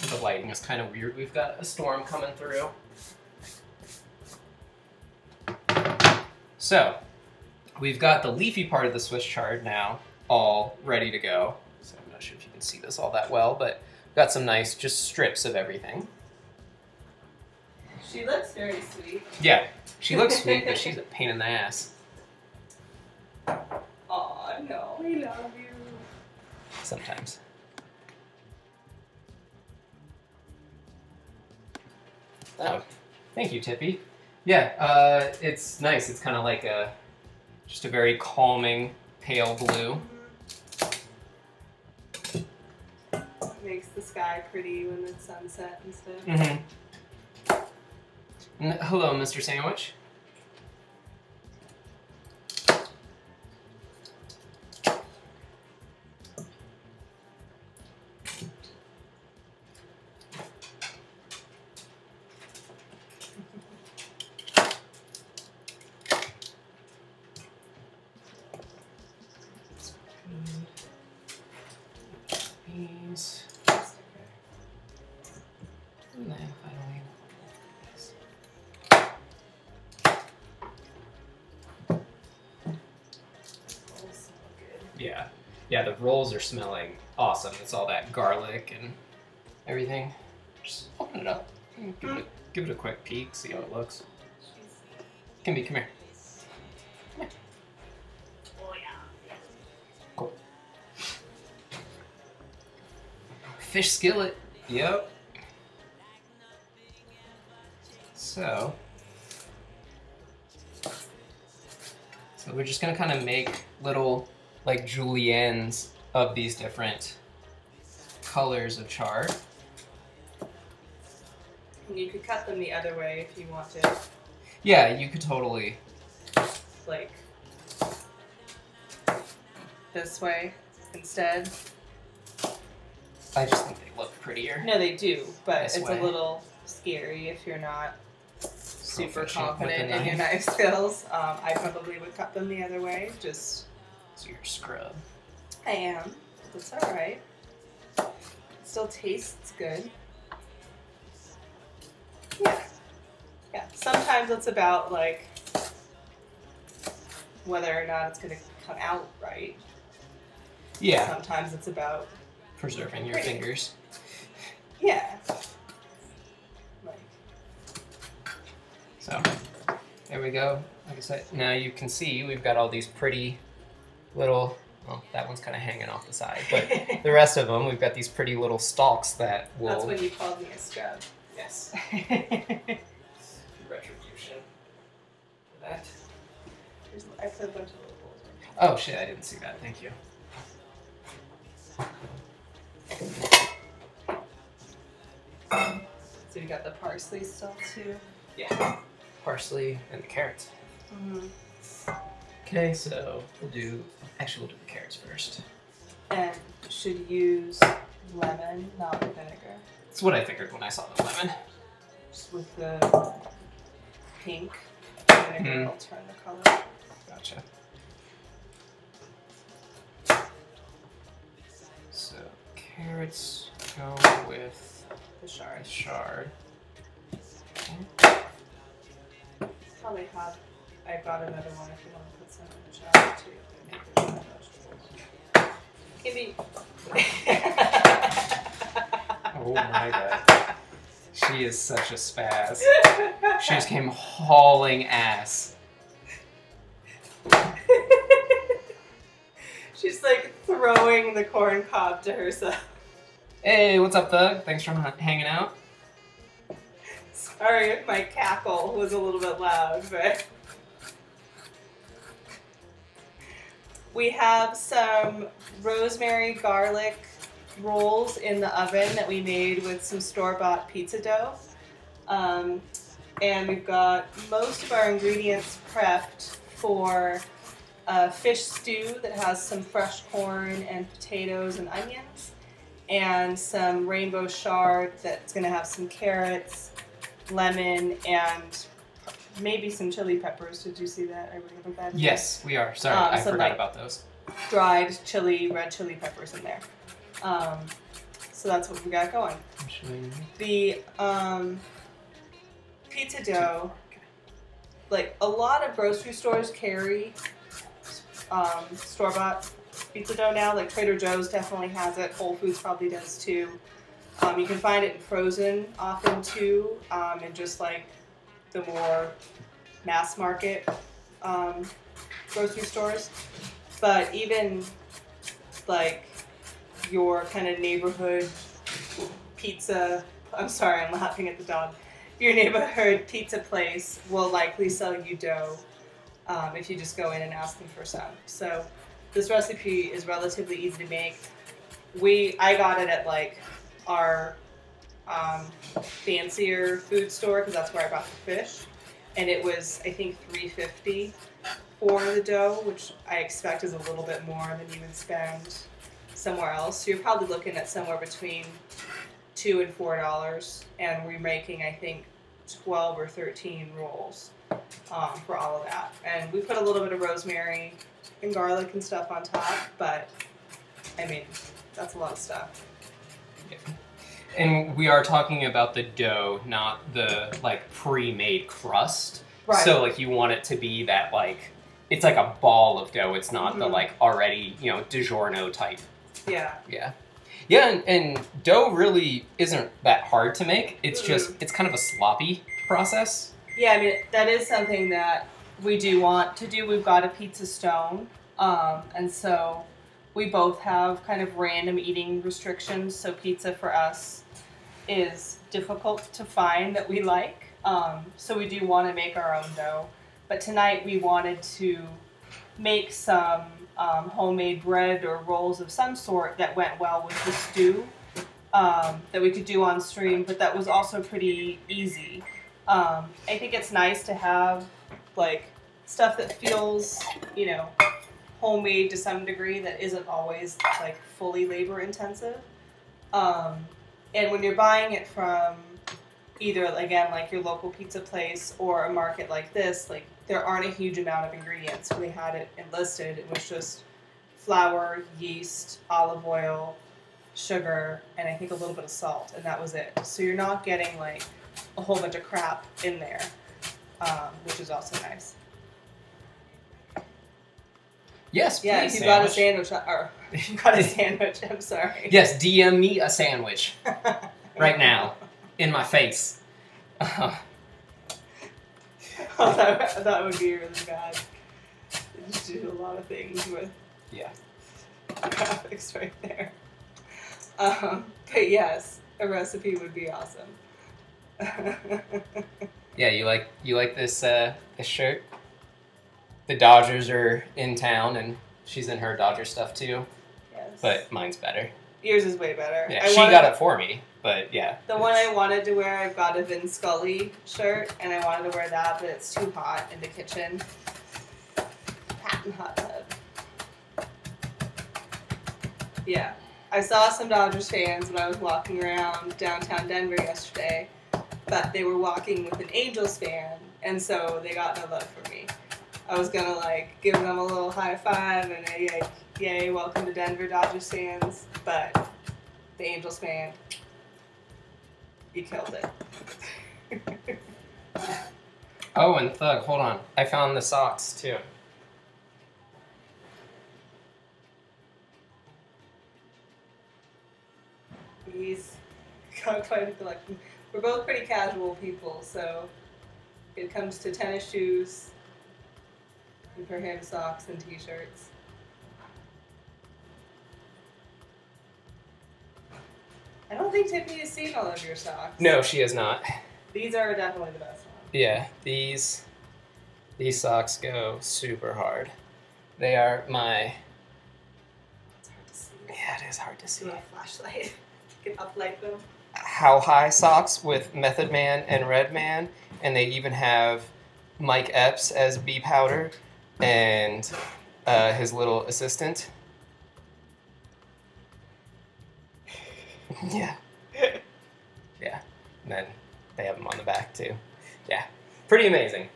The lighting is kind of weird. We've got a storm coming through. So, we've got the leafy part of the Swiss chard now all ready to go. So I'm not sure if you can see this all that well, but we've got some nice just strips of everything. She looks very sweet. Yeah, she looks sweet, but she's a pain in the ass. Aw, no, I love you. Sometimes. Oh, thank you, Tippy. Yeah, it's nice. It's kind of like just a very calming pale blue. Makes the sky pretty when it's sunset and stuff. Mm-hmm. Hello, Mr. Sandwich. These. And then finally. Yeah. Yeah, the rolls are smelling awesome. It's all that garlic and everything. Just open it up. Give it a quick peek, see how it looks. Kimby, come here. Come here. Oh yeah. Cool. Fish skillet. Yep. So we're just gonna kind of make little like juliennes of these different colors of chard. You could cut them the other way if you wanted. Yeah, you could totally. Like this way instead. I just think they look prettier. No, they do, but This it's way. a little scary if you're not super Proficient confident with a in your knife. knife skills. I probably would cut them the other way. Just So your scrub. I am. That's all right. It still tastes good. Yeah. Yeah. Sometimes it's about like whether or not it's gonna come out right. Yeah, Sometimes it's about preserving your Pretty. fingers. yeah. Like So there we go. Like I said, now you can see we've got all these pretty little. Well, that one's kind of hanging off the side, but the rest of them, we've got these pretty little stalks that will. that's when you called me a scrub. Yes. Retribution. For that. I put a bunch of little holes in. Oh shit! I didn't see that. Thank you. So you got the parsley still too. Yeah. Parsley and the carrots. Mm-hmm. Okay, so we'll do. Actually, we'll do the carrots first. And should use lemon, not vinegar. That's what I figured when I saw the lemon. Just with the pink vinegar, will turn the color. Gotcha. So carrots go with The shard. the shard. Probably have. I got another one if you want to put some in the shard too. Give me. Oh my god. She is such a spaz. She just came hauling ass. She's like throwing the corn cob to herself. Hey, what's up, Thug? Thanks for hanging out. Sorry if my cackle was a little bit loud, but we have some rosemary garlic rolls in the oven that we made with some store-bought pizza dough. And we've got most of our ingredients prepped for a fish stew that has some fresh corn and potatoes and onions, and some rainbow chard that's going to have some carrots, lemon, and maybe some chili peppers. Did you see that? Are we going to put that in? Yes, we are. Sorry, I so forgot like about those. dried red chili peppers in there. So that's what we got going. The pizza dough, like a lot of grocery stores carry store-bought pizza dough now. Like Trader Joe's definitely has it. Whole Foods probably does too. You can find it in frozen often too, and just like the more mass market grocery stores. But even like your kind of neighborhood pizza, I'm sorry, I'm laughing at the dog. Your neighborhood pizza place will likely sell you dough if you just go in and ask them for some. So this recipe is relatively easy to make. I got it at like our fancier food store because that's where I bought the fish, and it was I think $3.50 for the dough, which I expect is a little bit more than you would spend somewhere else. So you're probably looking at somewhere between $2 and $4, and we're making I think 12 or 13 rolls for all of that. And we put a little bit of rosemary and garlic and stuff on top, but I mean that's a lot of stuff. Yeah. And we are talking about the dough, not the like pre-made crust. Right. So like you want it to be that like it's like a ball of dough. It's not the like already DiGiorno type. Yeah. Yeah. Yeah, and dough really isn't that hard to make. It's just it's kind of a sloppy process. Yeah, I mean that is something that we do want to do. We've got a pizza stone, and so we both have kind of random eating restrictions. So pizza for us is difficult to find that we like. So we do want to make our own dough. But tonight we wanted to make some homemade bread or rolls of some sort that went well with the stew that we could do on stream, but that was also pretty easy. I think it's nice to have like stuff that feels, homemade to some degree that isn't always like fully labor intensive. And when you're buying it from either, again, like your local pizza place or a market like this, like there aren't a huge amount of ingredients. When we had it enlisted, it was just flour, yeast, olive oil, sugar, and I think a little bit of salt, and that was it. So you're not getting like a whole bunch of crap in there, which is also nice. Yes, please. Yeah, if you got a sandwich, or you got a sandwich, I'm sorry. Yes, DM me a sandwich right now in my face. Oh, that would be really bad. They just do a lot of things with graphics right there. But yes, a recipe would be awesome. Yeah, you like this this shirt? The Dodgers are in town, and she's in her Dodger stuff too. Yes. But mine's better. Yours is way better. Yeah, she got it for me, but yeah. The one I wanted to wear, I've got a Vin Scully shirt, and I wanted to wear that, but it's too hot in the kitchen. Hot and hot tub. Yeah. I saw some Dodgers fans when I was walking around downtown Denver yesterday, but they were walking with an Angels fan, and so they got no love for me. I was gonna like give them a little high five and a yay, welcome to Denver Dodgers fans, but the Angels fan, you killed it. Oh, and Thug, hold on. I found the socks too. He's got quite a collection. We're both pretty casual people, so it comes to tennis shoes, and for him socks and t-shirts. I don't think Tiffany has seen all of your socks. No, she has not. These are definitely the best ones. Yeah, these socks go super hard. They are my... It's hard to see. Yeah, it is hard to see. Do a flashlight. You can uplight them. How High socks with Method Man and Redman, and they even have Mike Epps as B Powder and his little assistant. Yeah. Yeah. And then they have them on the back too. Yeah. Pretty amazing.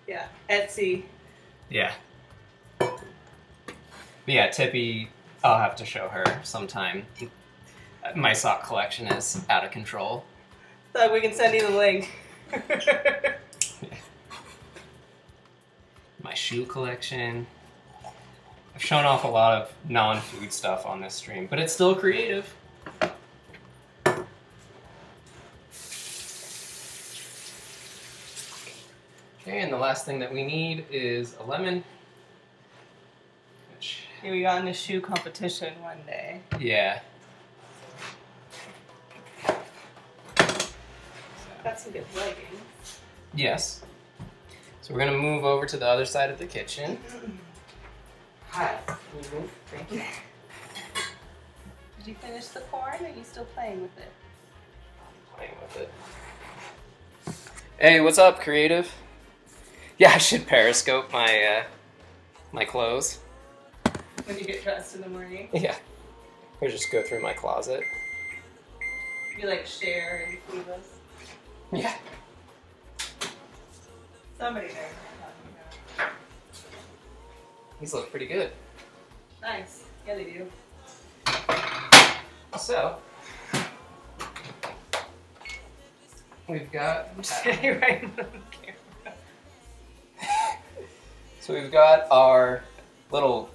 Yeah, Etsy. Yeah. Yeah, Tippy, I'll have to show her sometime. My sock collection is out of control. So we can send you the link. My shoe collection. I've shown off a lot of non-food stuff on this stream, but it's still creative. Okay, and the last thing that we need is a lemon. Which, Yeah, we got in a shoe competition one day. yeah. Got some good leggings. Yes. So we're gonna move over to the other side of the kitchen. Hi. Can you move? Thank you. Did you finish the corn, or are you still playing with it? Playing with it. Hey, what's up, creative? Yeah, I should periscope my my clothes. When you get dressed in the morning, Yeah. Or just go through my closet. you like share and feed us. Yeah. Somebody there. Talking about. These look pretty good. Nice. Yeah, they do. So we've got I'm just kidding right in the camera. so we've got our little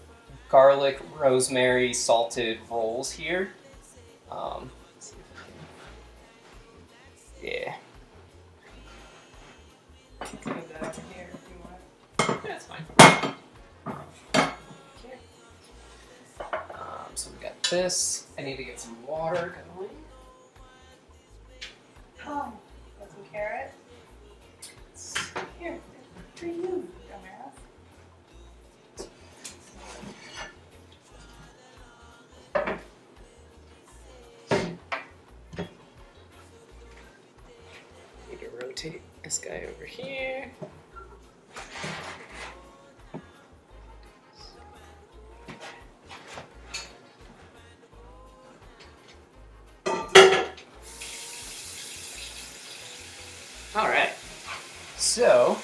garlic rosemary salted rolls here. Let's see if I can- yeah. Move that over here if you want. That's fine. Okay. So we got this. I need to get some water going. Oh, got some carrot. Here, for you, dumbass. Need to rotate this guy over here. All right. So,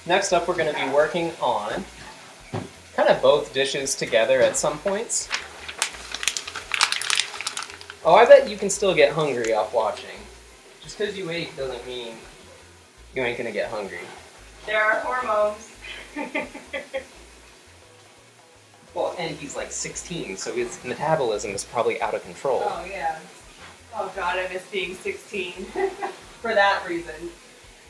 next up we're going to be working on kind of both dishes together at some points. Oh, I bet you can still get hungry off watching. Just because you ate doesn't mean you ain't going to get hungry. There are hormones. Well, and he's like 16, so his metabolism is probably out of control. Oh, yeah. Oh, God, I miss being 16. For that reason.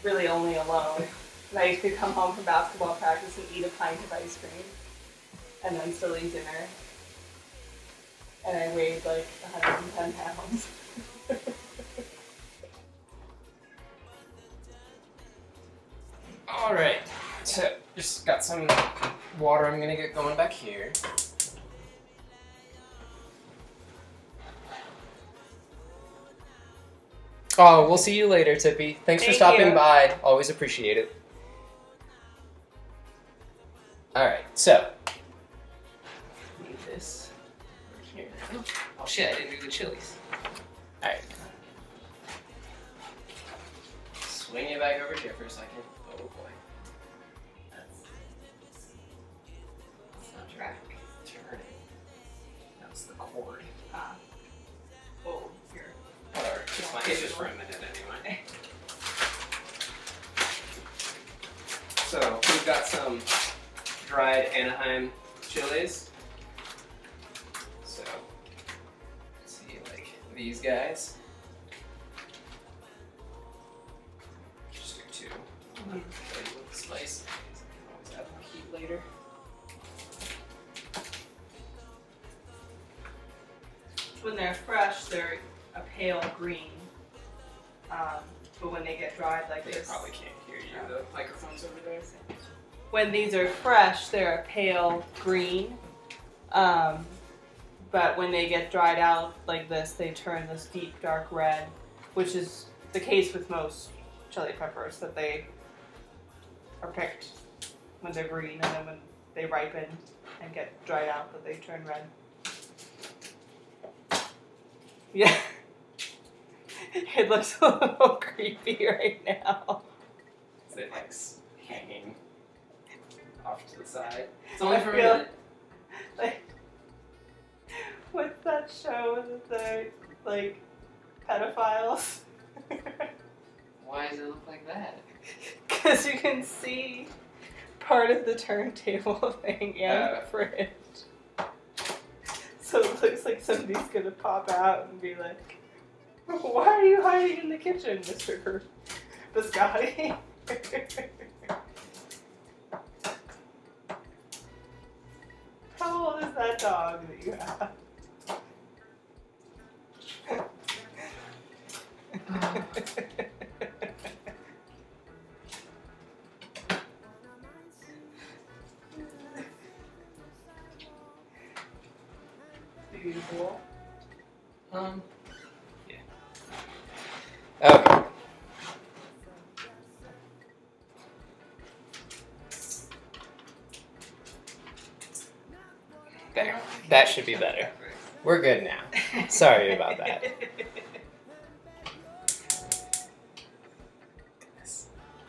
Really only alone. And I used to come home from basketball practice and eat a pint of ice cream. And then still eat dinner. And I weighed like 110 pounds. All right, so just got some water I'm gonna get going back here. Oh, we'll see you later, Tippy. Thanks for Thank stopping you. by. Always appreciate it. All right, so need this here. Oh shit, I didn't do the chilies. All right, swing it back over here for a second. Oh boy. It's not track. Turn it. That's the cord. Ah. Oh, here. Or it's just for a minute anyway. So we've got some dried Anaheim chilies. So let's see, like these guys. Just do two. I'm not ready with the spice. I can always add more heat later. When they're fresh, they're a pale green. But when they get dried like They this, probably can't hear you. The microphone's over there. when these are fresh, they're a pale green. But when they get dried out like this, they turn this deep dark red, which is the case with most chili peppers, that they are picked when they're green, and then when they ripen and get dried out, that they turn red. Yeah. It looks a little creepy right now. Is it like hanging? off to the side. It's only for a feel- minute. Like, what's that show with the like pedophiles? Why does it look like that? Because you can see part of the turntable thing and the fridge. So it looks like somebody's gonna pop out and be like, "Why are you hiding in the kitchen, Mr. Biscotti?" How old is that dog that you have? The usual. Yeah. Okay. There. That should be better. We're good now. Sorry about that.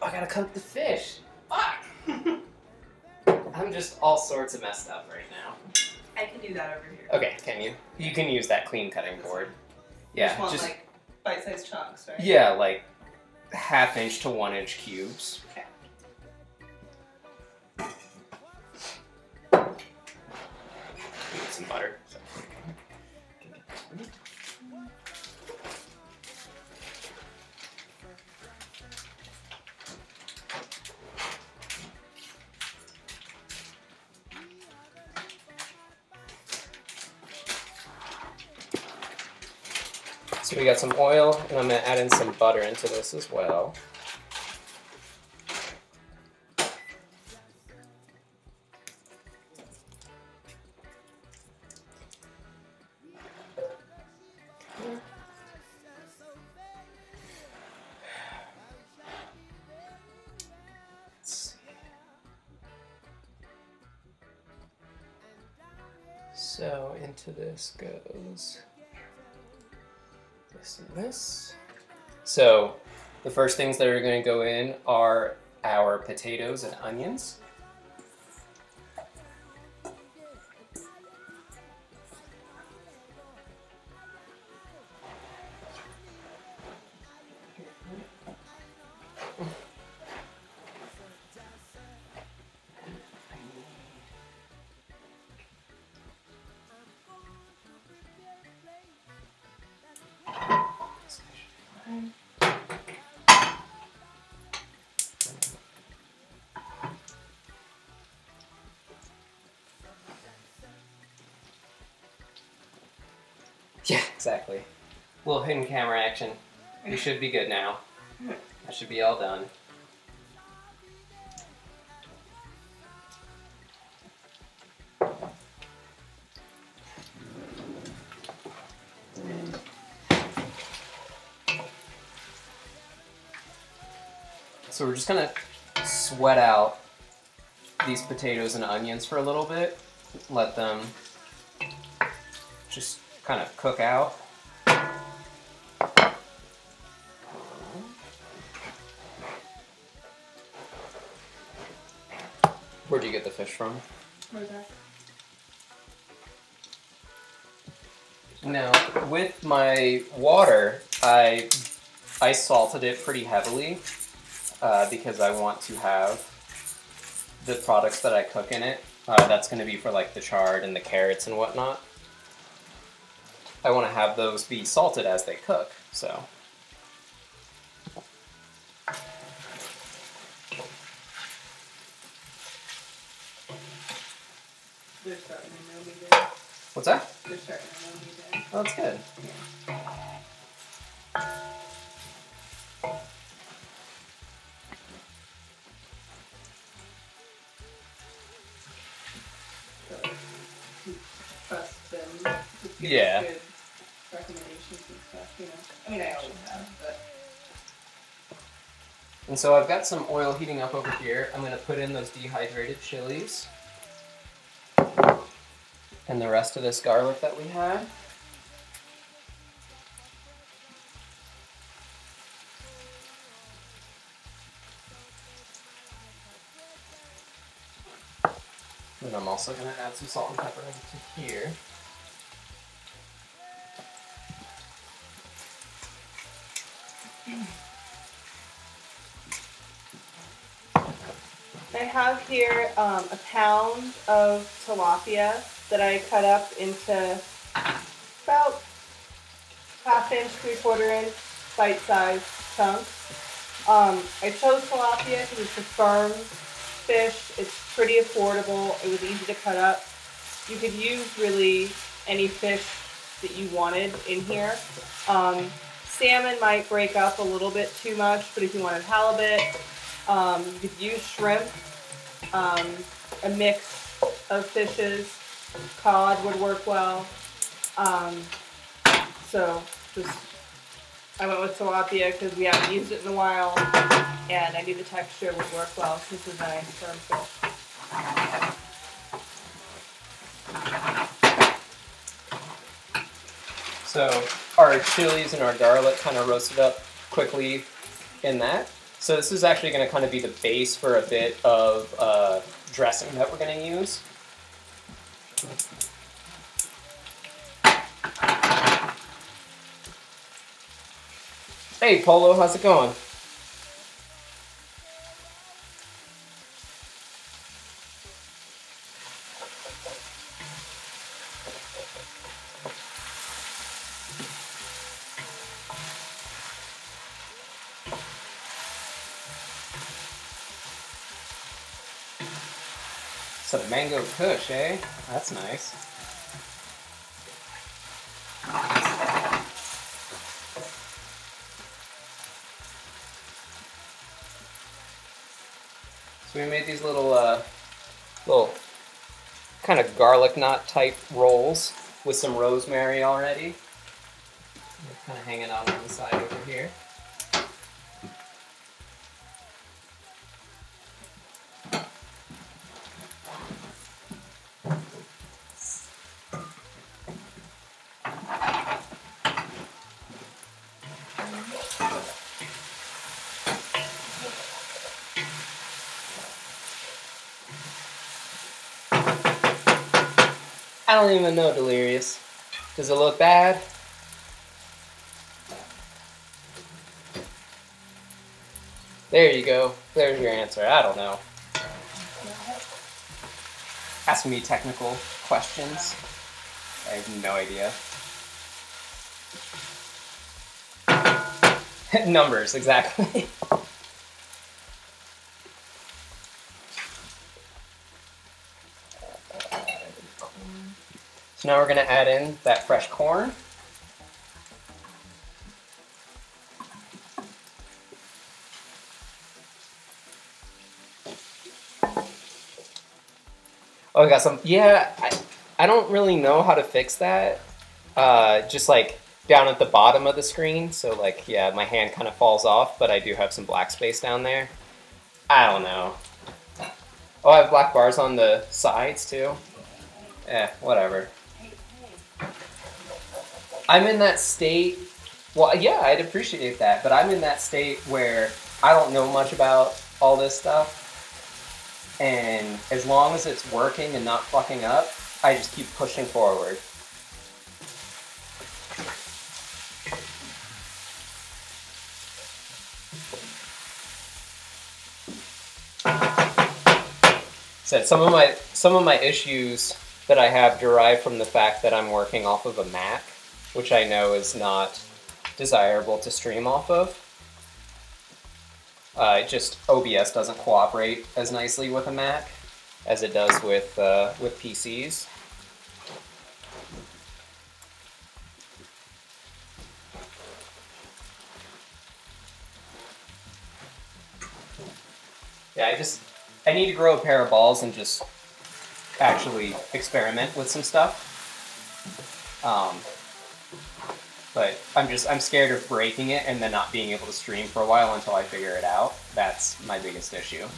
Oh, I gotta cook the fish. Fuck! I'm just all sorts of messed up right now. I can do that over here. Okay, can you? You can use that clean cutting board. Yeah, Just want just like bite-sized chunks, right? yeah, like 1/2 inch to 1 inch cubes. Okay. Need some butter. So we got some oil, and I'm gonna add in some butter into this as well. Let's see. So into this goes this and this. So the first things that are going to go in are our potatoes and onions. Yeah, exactly. A little hidden camera action. We should be good now. That should be all done. So we're just gonna sweat out these potatoes and onions for a little bit. Let them just kind of cook out. Where'd you get the fish from? Where's that? Now, with my water, I salted it pretty heavily because I want to have the products that I cook in it. That's going to be for like the chard and the carrots and whatnot. I want to have those be salted as they cook, so. They're starting to know me there. What's that? They're starting to know me there. Oh, that's good. So you trust them to give Yeah. good recommendations and stuff, you know. I mean, I always have, but And so I've got some oil heating up over here. I'm going to put in those dehydrated chilies. And the rest of this garlic that we had. And I'm also going to add some salt and pepper into here. I have here a pound of tilapia that I cut up into about 1/2 inch, 3/4 inch, bite-sized chunks. I chose tilapia because it's a firm fish. It's pretty affordable. It was easy to cut up. You could use really any fish that you wanted in here. Salmon might break up a little bit too much, but if you wanted halibut, you could use shrimp, a mix of fishes. Cod would work well. So just I went with tilapia because we haven't used it in a while, and I knew the texture would work well. This is a nice firm fish. So our chilies and our garlic kind of roasted up quickly in that. So this is actually going to kind of be the base for a bit of dressing that we're going to use. Hey Polo, how's it going? So the mango kush, eh? That's nice. So we made these little kind of garlic knot type rolls with some rosemary already. They're kind of hanging out on the side over here. I don't even know, Delirious. Does it look bad? There you go. There's your answer. I don't know. Asking me technical questions. I have no idea. Numbers, exactly. So now we're going to add in that fresh corn. Oh, we got some. Yeah, I don't really know how to fix that. Just like down at the bottom of the screen. So like, yeah, my hand kind of falls off, but I do have some black space down there. I don't know. Oh, I have black bars on the sides too. Whatever. I'm in that state. Well, yeah, I'd appreciate that, but I'm in that state where I don't know much about all this stuff. And as long as it's working and not fucking up, I just keep pushing forward. Said some of my issues that I have derive from the fact that I'm working off of a Mac, which I know is not desirable to stream off of. Just OBS doesn't cooperate as nicely with a Mac as it does with PCs. Yeah, I need to grow a pair of balls and just actually experiment with some stuff. But I'm scared of breaking it and then not being able to stream for a while until I figure it out. That's my biggest issue.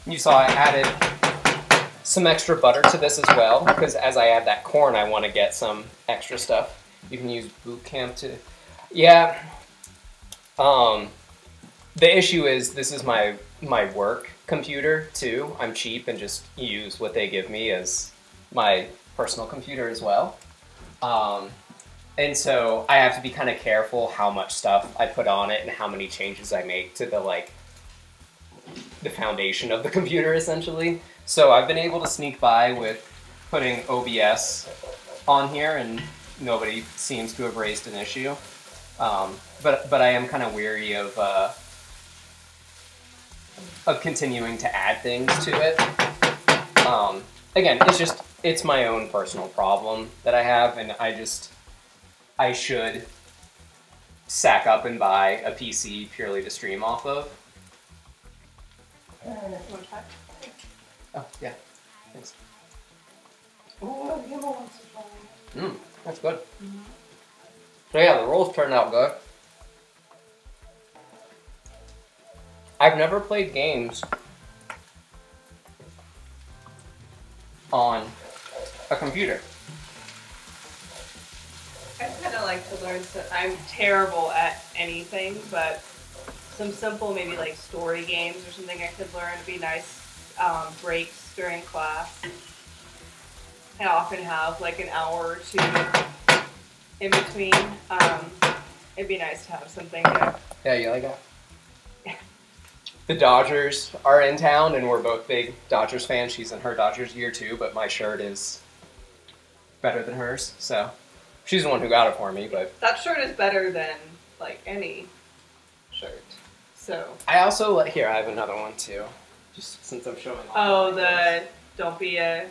You saw I added some extra butter to this as well, because as I add that corn, I want to get some extra stuff. You can use Boot Camp to, yeah. The issue is this is my work computer too. I'm cheap and just use what they give me as my personal computer as well. And so I have to be kind of careful how much stuff I put on it and how many changes I make to the foundation of the computer essentially. So I've been able to sneak by with putting OBS on here and nobody seems to have raised an issue. But I am kind of weary of continuing to add things to it. Again, it's my own personal problem that I have, and I should sack up and buy a PC purely to stream off of. Oh, yeah. Thanks. Oh, the other one's fine. That's good. So yeah, the rolls turned out good. I've never played games on a computer. I'd kind of like to learn some. I'm terrible at anything, but some simple, maybe like story games or something I could learn would be nice. Breaks during class. I often have like an hour or two in between. It'd be nice to have something to... Yeah, you like that? The Dodgers are in town, and we're both big Dodgers fans. She's in her Dodgers year too, but my shirt is better than hers, so she's the one who got it for me. But that shirt is better than like any shirt. So I also here. I have another one too, just since I'm showing. Oh, the don't be a.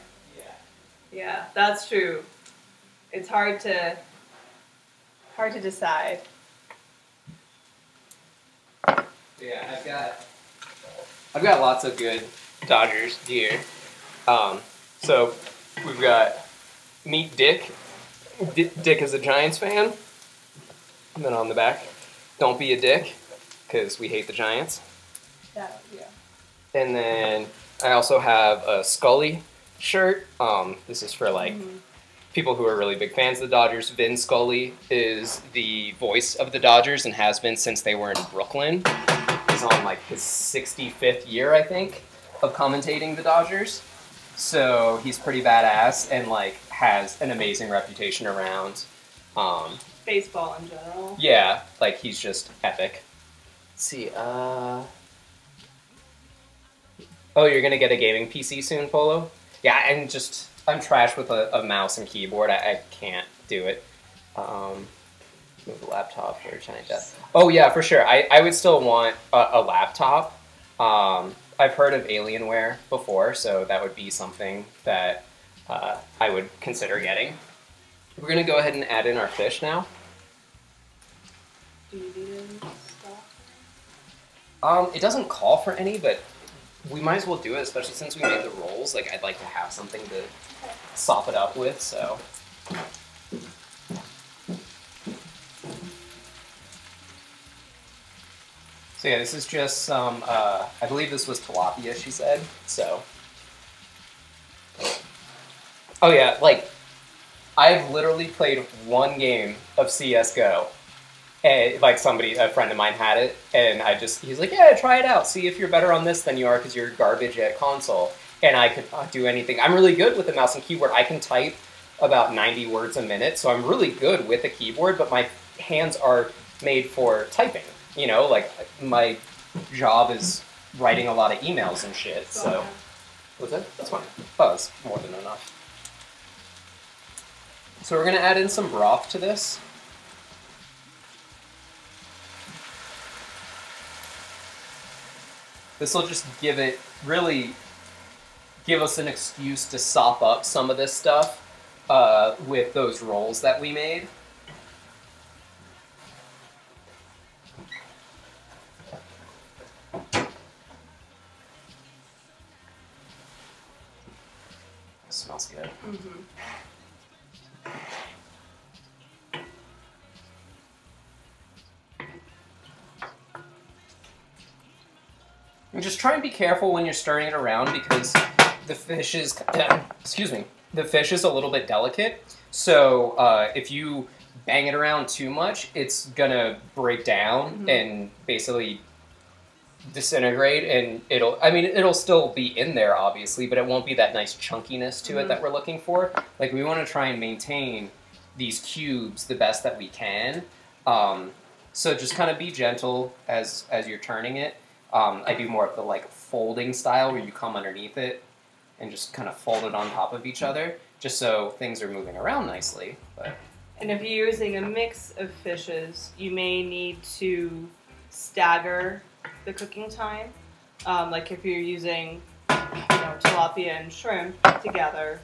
Yeah, that's true. It's hard to decide. Yeah, I've got lots of good Dodgers gear. So we've got Meet Dick. Dick is a Giants fan. And then on the back, don't be a dick, because we hate the Giants. Yeah. And then I also have a Scully shirt. This is for people who are really big fans of the Dodgers. Vin Scully is the voice of the Dodgers and has been since they were in Brooklyn. He's on his 65th year, I think, of commentating the Dodgers. So he's pretty badass and has an amazing reputation around baseball in general. Yeah, he's just epic. Let's see, oh, you're gonna get a gaming PC soon, Polo? Yeah, and I'm trash with a mouse and keyboard. I can't do it. Move the laptop for China. Oh yeah, for sure. I would still want a laptop. I've heard of Alienware before, so that would be something that I would consider getting. We're gonna go ahead and add in our fish now. Do you need any stuff? It doesn't call for any, but we might as well do it, especially since we made the rolls. I'd like to have something to sop it up with, so. So yeah, this is just some, I believe this was tilapia, she said, so. Oh yeah, I've literally played one game of CSGO. And a friend of mine had it, and he's like, yeah, try it out, see if you're better on this than you are because you're garbage at console. And I could not do anything. I'm really good with the mouse and keyboard. I can type about 90 words a minute, so I'm really good with a keyboard, but my hands are made for typing. You know, my job is writing a lot of emails and shit, so. What's that? That's fine. Oh, it's more than enough. So we're gonna add in some broth to this. This will just give us an excuse to sop up some of this stuff with those rolls that we made. Smells good. Mm-hmm. And just try and be careful when you're stirring it around because the fish is excuse me. The fish is a little bit delicate, so if you bang it around too much, it's gonna break down and basically disintegrate, and it'll still be in there obviously, but it won't be that nice chunkiness to it that we're looking for. Like, we want to try and maintain these cubes the best that we can. So just kind of be gentle as you're turning it. I do more of the like folding style where you come underneath it and just kind of fold it on top of each other, just so things are moving around nicely. But And if you're using a mix of fishes, you may need to stagger the cooking time. Like if you're using, tilapia and shrimp together,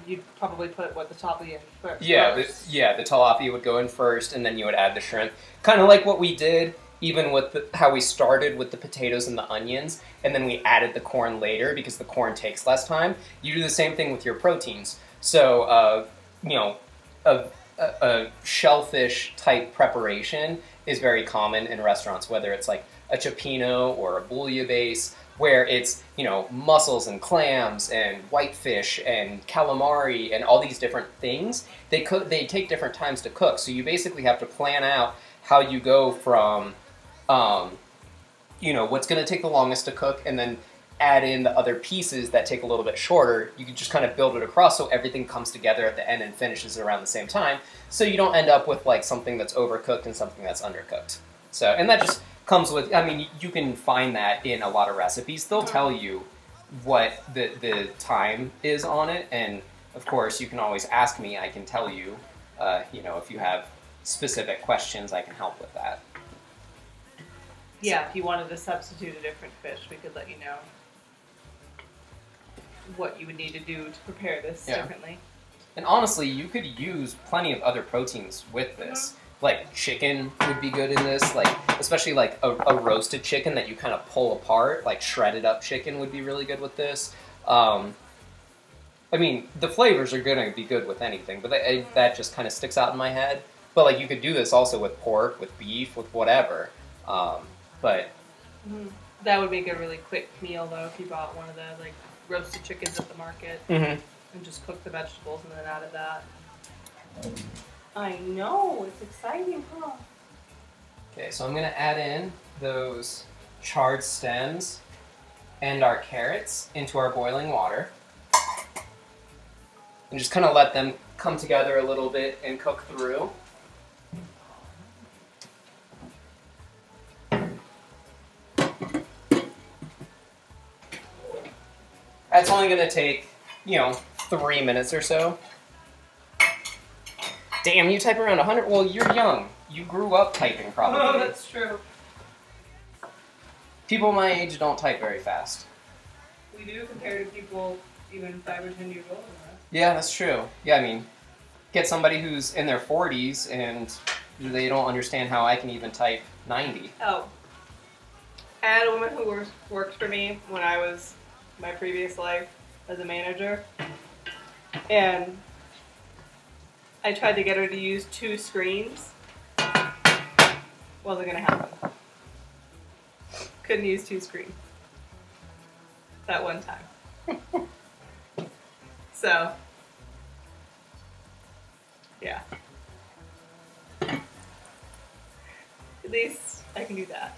you'd probably put the tilapia in first. The tilapia would go in first, and then you would add the shrimp. Kind of like what we did, even with how we started with the potatoes and the onions, and then we added the corn later because the corn takes less time. You do the same thing with your proteins. So, a shellfish type preparation is very common in restaurants, whether it's like a cioppino or a bouillabaisse, where it's, mussels and clams and whitefish and calamari and all these different things. They take different times to cook, so you basically have to plan out how you go from, what's going to take the longest to cook, and then add in the other pieces that take a little bit shorter. You can just kind of build it across so everything comes together at the end and finishes around the same time, so you don't end up with like something that's overcooked and something that's undercooked. So, and that just comes with, you can find that in a lot of recipes. They'll tell you what the time is on it, and of course you can always ask me. I can tell you, if you have specific questions, I can help with that. Yeah, if you wanted to substitute a different fish, we could let you know what you would need to do to prepare this differently. And honestly, you could use plenty of other proteins with this. Like chicken would be good in this, like especially like a roasted chicken that you kind of pull apart, like shredded up chicken would be really good with this. The flavors are gonna be good with anything, but that just kind of sticks out in my head. But like, you could do this also with pork, with beef, with whatever. That would make a really quick meal though if you bought one of the like roasted chickens at the market and just cook the vegetables and then added that. I know, it's exciting, huh? Okay, so I'm gonna add in those charred stems and our carrots into our boiling water. And just kind of let them come together a little bit and cook through. That's only gonna take, 3 minutes or so. Damn, you type around 100? Well, you're young. You grew up typing, probably. Oh, that's true. People my age don't type very fast. We do compared to people even 5 or 10 years older than us. Yeah, that's true. Yeah, get somebody who's in their 40s and they don't understand how I can even type 90. Oh. I had a woman who worked for me when I was my previous life as a manager, and I tried to get her to use 2 screens. Wasn't gonna happen. Couldn't use 2 screens that one time. So, yeah. At least I can do that.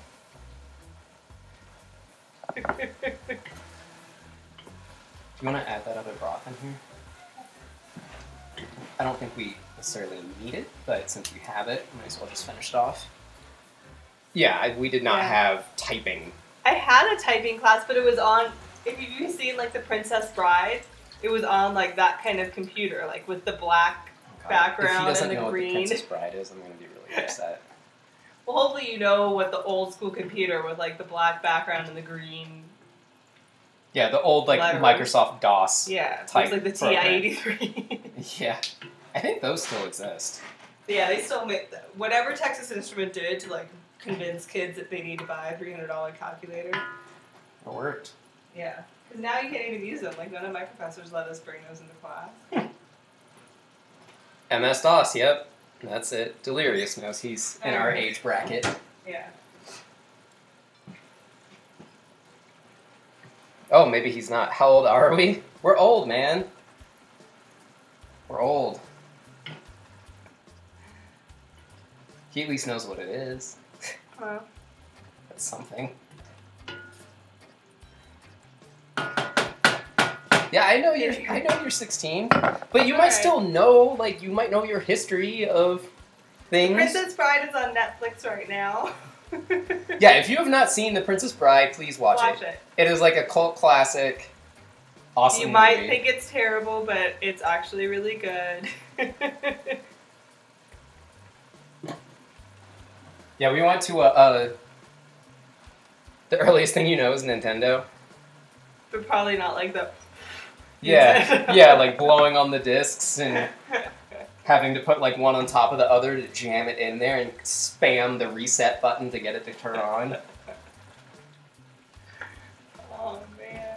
Do you want to add that other broth in here? I don't think we necessarily need it, but since we have it, we might as well just finish it off. Yeah, we did not have typing. I had a typing class, but it was on, if you've seen like The Princess Bride, it was on like that kind of computer, like with the black background and the green. If he doesn't know what The Princess Bride is, I'm going to be really upset. Well, hopefully you know what the old school computer with like the black background and the green. Yeah, the old like letters. Microsoft DOS. Yeah, it was like the TI-83. Yeah, I think those still exist. Yeah, they still make whatever Texas Instrument did to like convince kids that they need to buy a $300 calculator. It worked. Yeah, because now you can't even use them. Like none of my professors let us bring those into class. MS-DOS, yep. That's it. Delirious knows he's in our age bracket. Yeah. Oh, maybe he's not. How old are we? We're old, man. We're old. He at least knows what it is. Well, That's something. Yeah, I know you're 16, but you might Alright. still know, like, you might know your history of things. Princess Bride is on Netflix right now. Yeah, if you have not seen The Princess Bride, please watch it. It is like a cult classic. Awesome You might movie. think it's terrible, but it's actually really good. Yeah, we went to the earliest thing you know is Nintendo. But probably not like the. Yeah, yeah, like blowing on the discs and having to put like one on top of the other to jam it in there and spam the reset button to get it to turn on. Oh man.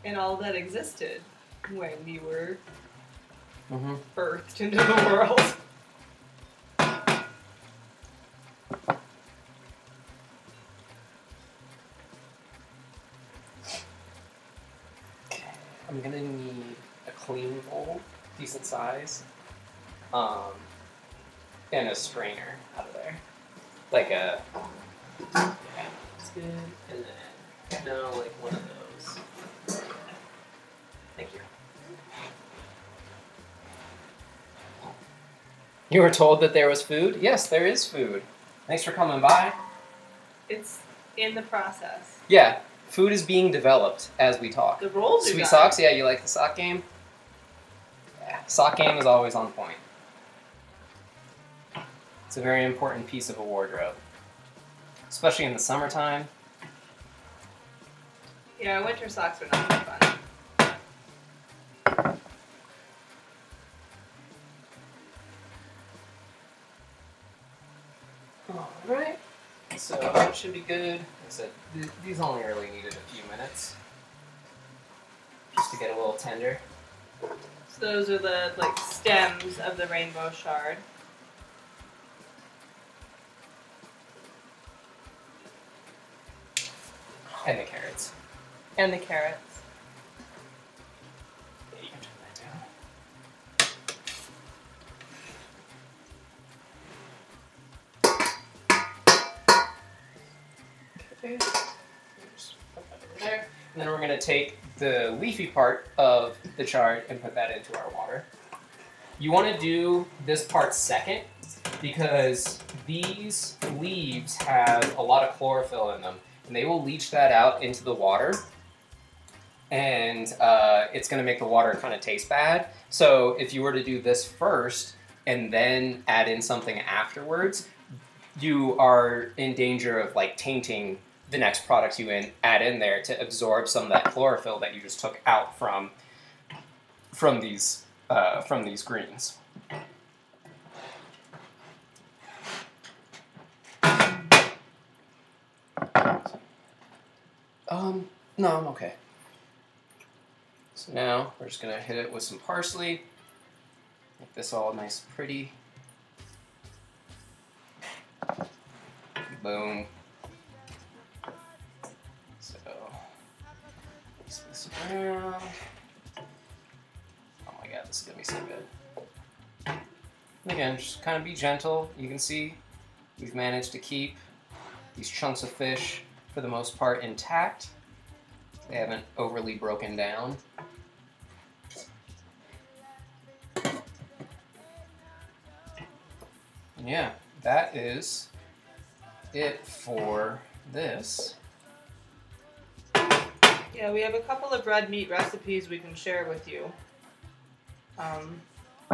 And all that existed when we were Mm-hmm. birthed into the world. I'm gonna need a clean bowl, decent size, and a strainer out of there. Like a, yeah, that's good. And then, no, like one of those. Thank you. You were told that there was food? Yes, there is food. Thanks for coming by. It's in the process. Yeah, food is being developed as we talk. The rolls are Sweet done. socks, yeah, you like the sock game? Yeah, sock game is always on point. It's a very important piece of a wardrobe. Especially in the summertime. Yeah, winter socks are not that fun. Alright, so that should be good. Like I said, these only really needed a few minutes. Just to get a little tender. So those are the like stems of the rainbow shard. And the carrots. And the carrots. Yeah, you can turn that down. Okay. Just put that over there. And then we're going to take the leafy part of the chard and put that into our water. You want to do this part second because these leaves have a lot of chlorophyll in them, and they will leach that out into the water, and it's going to make the water kind of taste bad. So if you were to do this first and then add in something afterwards, you are in danger of like tainting the next product you add in there to absorb some of that chlorophyll that you just took out from these greens. No, I'm okay. So now we're just gonna hit it with some parsley. Make this all nice and pretty. Boom. So, mix this around. Oh my god, this is gonna be so good. And again, just kind of be gentle. You can see we've managed to keep these chunks of fish, for the most part, intact. They haven't overly broken down. And yeah, that is it for this. Yeah, we have a couple of red meat recipes we can share with you.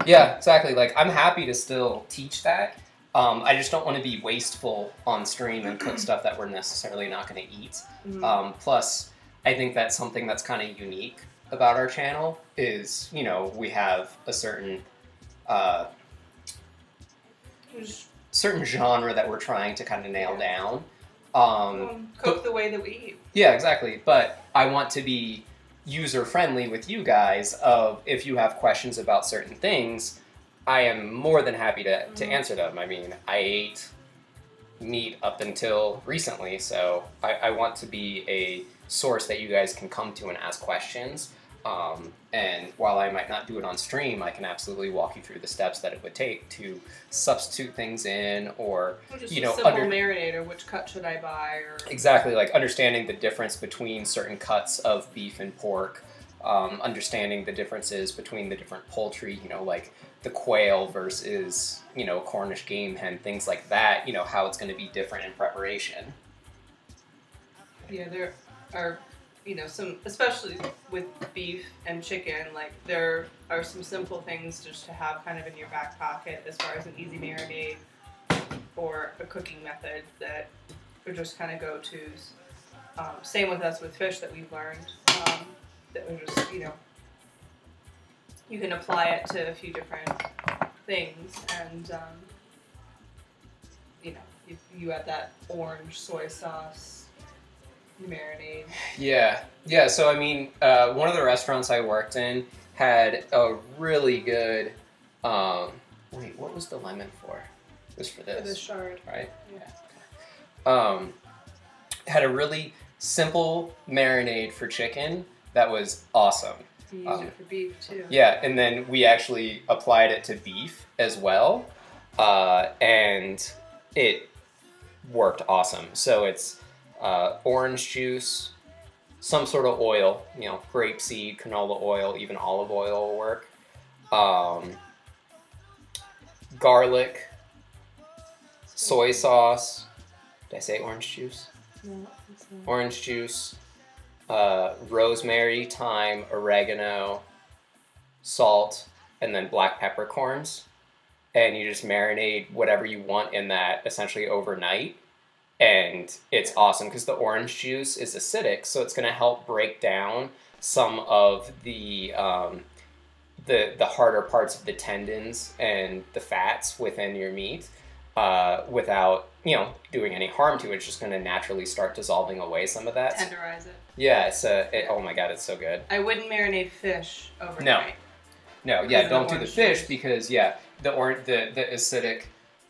Yeah, exactly. Like, I'm happy to still teach that. I just don't want to be wasteful on stream and cook stuff that we're necessarily not going to eat. Plus, I think that's something that's kind of unique about our channel is, you know, we have a certain genre that we're trying to kind of nail down. Cook the way that we eat. Yeah, exactly. But I want to be user-friendly with you guys of if you have questions about certain things, I am more than happy to answer them. I mean, I ate meat up until recently, so I want to be a source that you guys can come to and ask questions. And while I might not do it on stream, I can absolutely walk you through the steps that it would take to substitute things in, or just you know, a simple marinator. Which cut should I buy? Or exactly, like understanding the difference between certain cuts of beef and pork, understanding the differences between the different poultry, you know, like the quail versus, you know, Cornish game hen, things like that, you know, how it's going to be different in preparation. Yeah, there are, you know, some, especially with beef and chicken, like there are some simple things just to have kind of in your back pocket as far as an easy marinade or a cooking method that are just kind of go-tos. Same with us with fish that we've learned, that we're just, you know, you can apply it to a few different things, and you know, you add that orange soy sauce marinade. Yeah. So I mean, one of the restaurants I worked in had a really good. Wait, what was the lemon for? It was for this. For the shard, right? Yeah. Had a really simple marinade for chicken that was awesome. You use it for beef too. Yeah, and then we actually applied it to beef as well, and it worked awesome. So it's orange juice, some sort of oil, you know, grapeseed, canola oil, even olive oil will work. Garlic, soy sauce. Did I say orange juice? No, Orange juice, rosemary, thyme, oregano, salt, and then black peppercorns. And you just marinate whatever you want in that essentially overnight. And it's awesome because the orange juice is acidic, so it's going to help break down some of the harder parts of the tendons and the fats within your meat without, you know, doing any harm to it. It's just going to naturally start dissolving away some of that. tenderize it. Yeah, oh my god, it's so good. I wouldn't marinate fish overnight. No, yeah, don't do the fish because the acidic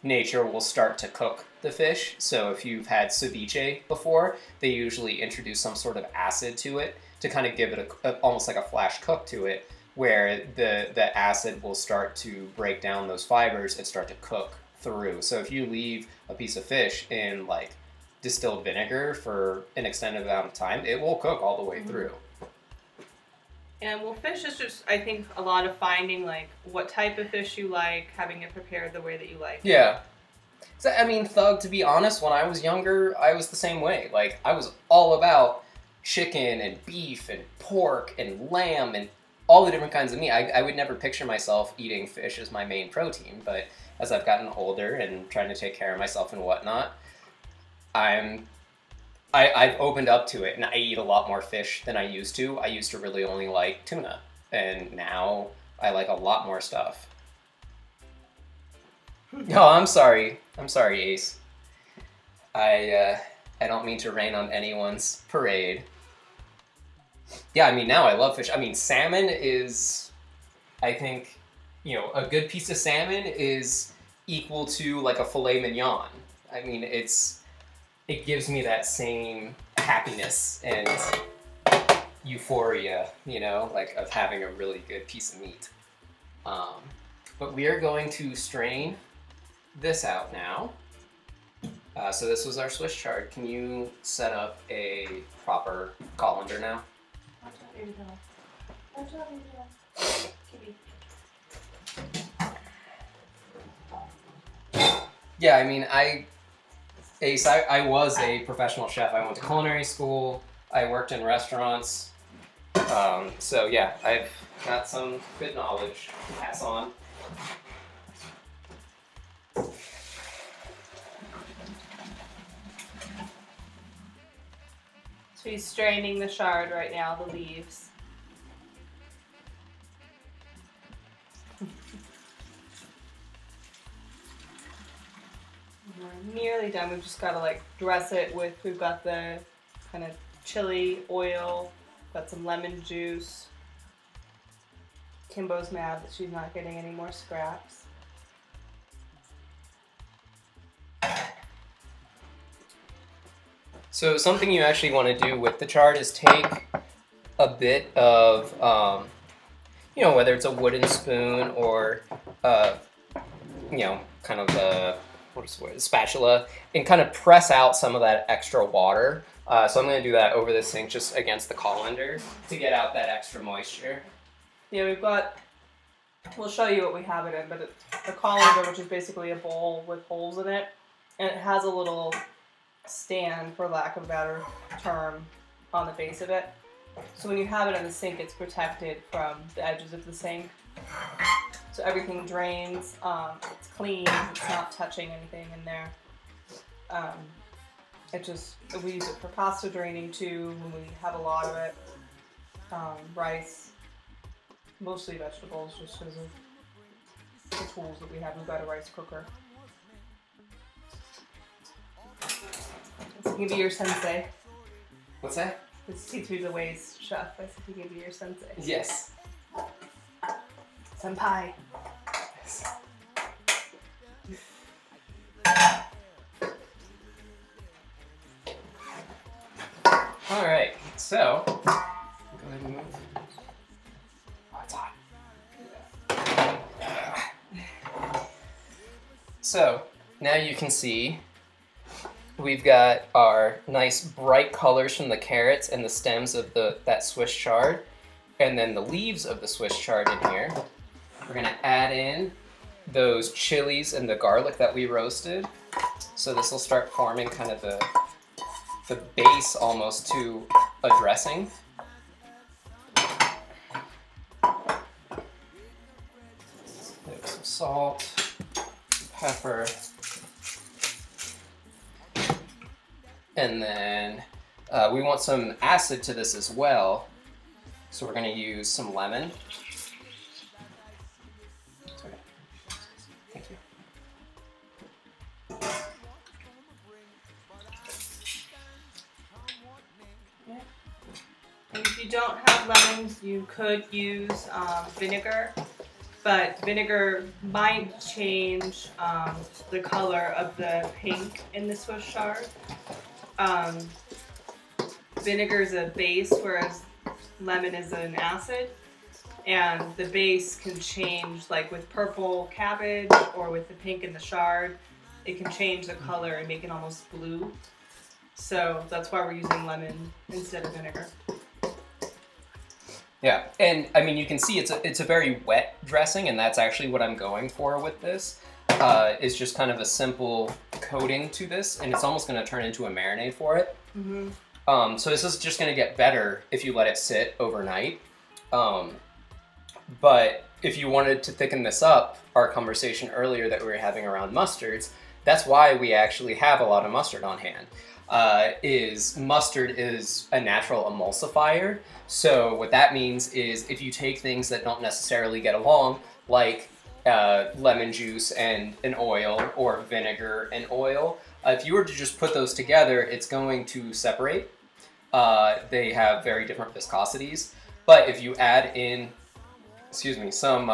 nature will start to cook the fish. So if you've had ceviche before, they usually introduce some sort of acid to it to kind of give it almost like a flash cook to it, where the acid will start to break down those fibers and start to cook through. So if you leave a piece of fish in like distilled vinegar for an extended amount of time, it will cook all the way through. And well, fish is just, I think, a lot of finding like what type of fish you like, having it prepared the way that you like. Yeah. So, I mean, Thug, to be honest, when I was younger, I was the same way. Like, I was all about chicken and beef and pork and lamb and all the different kinds of meat. I would never picture myself eating fish as my main protein, but as I've gotten older and trying to take care of myself and whatnot, I've opened up to it, and I eat a lot more fish than I used to. I used to really only like tuna, and now I like a lot more stuff. No, I'm sorry. I'm sorry, Ace. I don't mean to rain on anyone's parade. Yeah, I mean, now I love fish. I mean, salmon is, I think, you know, a good piece of salmon is equal to like a filet mignon. I mean, it gives me that same happiness and euphoria, you know, like of having a really good piece of meat. But we are going to strain this out now. So this was our Swiss chard. Can you set up a proper colander now? Yeah, I mean, Ace, I was a professional chef. I went to culinary school. I worked in restaurants. So yeah, I've got some good knowledge to pass on. So he's straining the shard right now, the leaves. We're nearly done. We've just got to like dress it with, we've got the kind of chili oil, got some lemon juice. Kimbo's mad that she's not getting any more scraps. So something you actually want to do with the chard is take a bit of, you know, whether it's a wooden spoon or, you know, kind of a, what's the word, spatula, and kind of press out some of that extra water. So I'm going to do that over the sink just against the colander to get out that extra moisture. Yeah, we'll show you what we have it in, but it's a colander, which is basically a bowl with holes in it, and it has a little stand, for lack of a better term, on the base of it. So when you have it in the sink, it's protected from the edges of the sink. So everything drains, it's clean, it's not touching anything in there. We use it for pasta draining too, when we have a lot of it. Rice, mostly vegetables, just because of the tools that we have. We've got a rice cooker. Let's give you your sensei. What's that? Let's teach you the ways, chef. I said to give you your sensei. Yes. Senpai. Yes. All right, so go ahead and move. Oh, it's hot. So now you can see we've got our nice bright colors from the carrots and the stems of that Swiss chard, and then the leaves of the Swiss chard in here. We're gonna add in those chilies and the garlic that we roasted. So this will start forming kind of the base almost to a dressing. There's some salt, pepper, and then we want some acid to this as well. So we're going to use some lemon. Sorry. Thank you. And if you don't have lemons, you could use vinegar, but vinegar might change the color of the pink in the Swiss chard. Vinegar is a base, whereas lemon is an acid, and the base can change, like with purple cabbage or with the pink in the chard, it can change the color and make it almost blue. So that's why we're using lemon instead of vinegar. Yeah, and I mean you can see it's a very wet dressing, and that's actually what I'm going for with this. It's just kind of a simple coating to this, and it's almost going to turn into a marinade for it. Mm-hmm. So this is just going to get better if you let it sit overnight. But if you wanted to thicken this up, our conversation earlier that we were having around mustards, that's why we actually have a lot of mustard on hand. Mustard is a natural emulsifier. So what that means is if you take things that don't necessarily get along, like lemon juice and an oil, or vinegar and oil, if you were to just put those together, it's going to separate. They have very different viscosities. But if you add in, some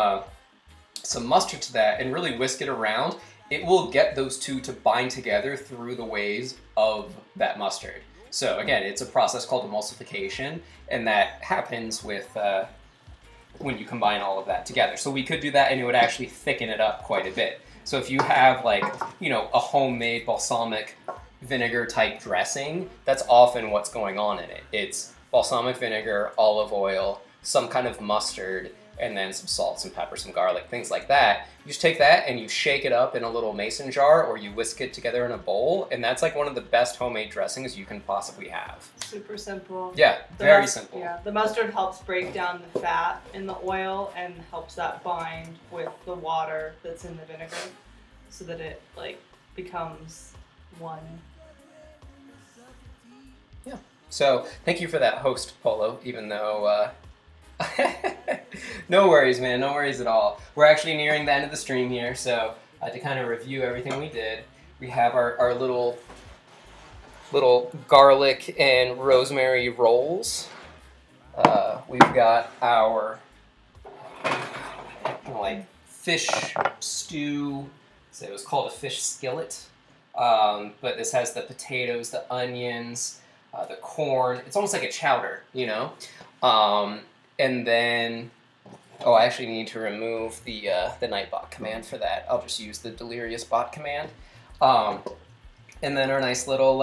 mustard to that and really whisk it around, it will get those two to bind together through the ways of that mustard. So again, it's a process called emulsification, and that happens with when you combine all of that together. So we could do that, and it would actually thicken it up quite a bit. So if you have a homemade balsamic vinegar type dressing, that's often what's going on in it. It's balsamic vinegar, olive oil, some kind of mustard, and then some salt, some pepper, some garlic, things like that. You just take that and you shake it up in a little mason jar, or you whisk it together in a bowl, and that's like one of the best homemade dressings you can possibly have. Super simple. Yeah, very simple. Yeah, the mustard helps break down the fat in the oil and helps that bind with the water that's in the vinegar, so that it becomes one. Yeah. So thank you for that host, Polo, even though no worries, man. No worries at all. We're actually nearing the end of the stream here, so to kind of review everything we did, we have our little garlic and rosemary rolls. We've got our fish stew. So it was called a fish skillet. But this has the potatoes, the onions, the corn. It's almost like a chowder, you know? And then, oh, I actually need to remove the Nightbot command for that. I'll just use the Delirious Bot command. And then our nice little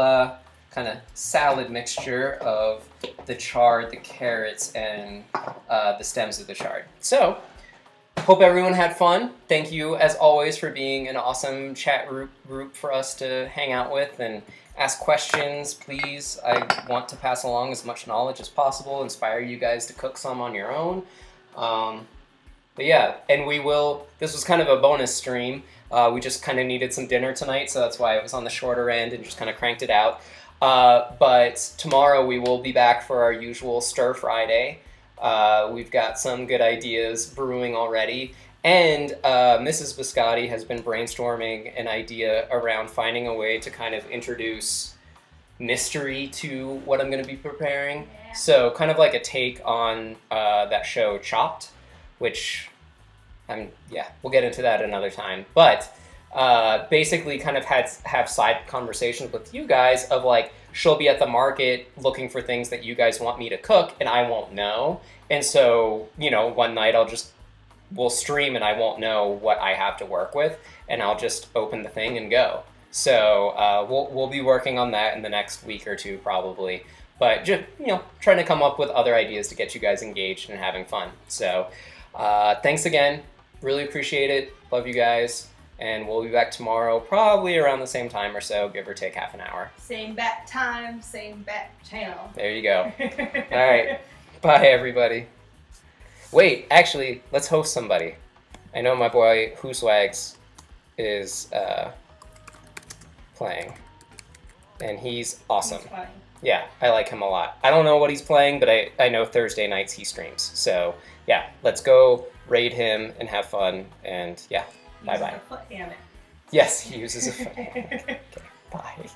kind of salad mixture of the chard, the carrots, and the stems of the chard. So, hope everyone had fun. Thank you, as always, for being an awesome chat group for us to hang out with and ask questions. Please, I want to pass along as much knowledge as possible, inspire you guys to cook some on your own. But yeah, and we will, this was kind of a bonus stream. We just kind of needed some dinner tonight, so that's why it was on the shorter end and just kind of cranked it out. But tomorrow we will be back for our usual Stir Friday. We've got some good ideas brewing already. And Mrs. Biscotti has been brainstorming an idea around finding a way to kind of introduce mystery to what I'm going to be preparing. Yeah. So kind of like a take on that show Chopped, which we'll get into that another time. But basically kind of have side conversations with you guys of like, she'll be at the market looking for things that you guys want me to cook and I won't know. And so, you know, one night we'll stream and I won't know what I have to work with and I'll just open the thing and go. So we'll be working on that in the next week or two probably. But just, you know, trying to come up with other ideas to get you guys engaged and having fun. So thanks again. Really appreciate it. Love you guys. And we'll be back tomorrow, probably around the same time or so, give or take half an hour. Same bat time, same bat channel. There you go. All right. Bye, everybody. Wait, actually, let's host somebody. I know my boy Hooswags is playing, and he's awesome. He's funny. Yeah, I like him a lot. I don't know what he's playing, but I know Thursday nights he streams. So, yeah, let's go raid him and have fun, and yeah. Bye-bye. Foot hammock. Yes, he uses a foot hammock. Okay, bye.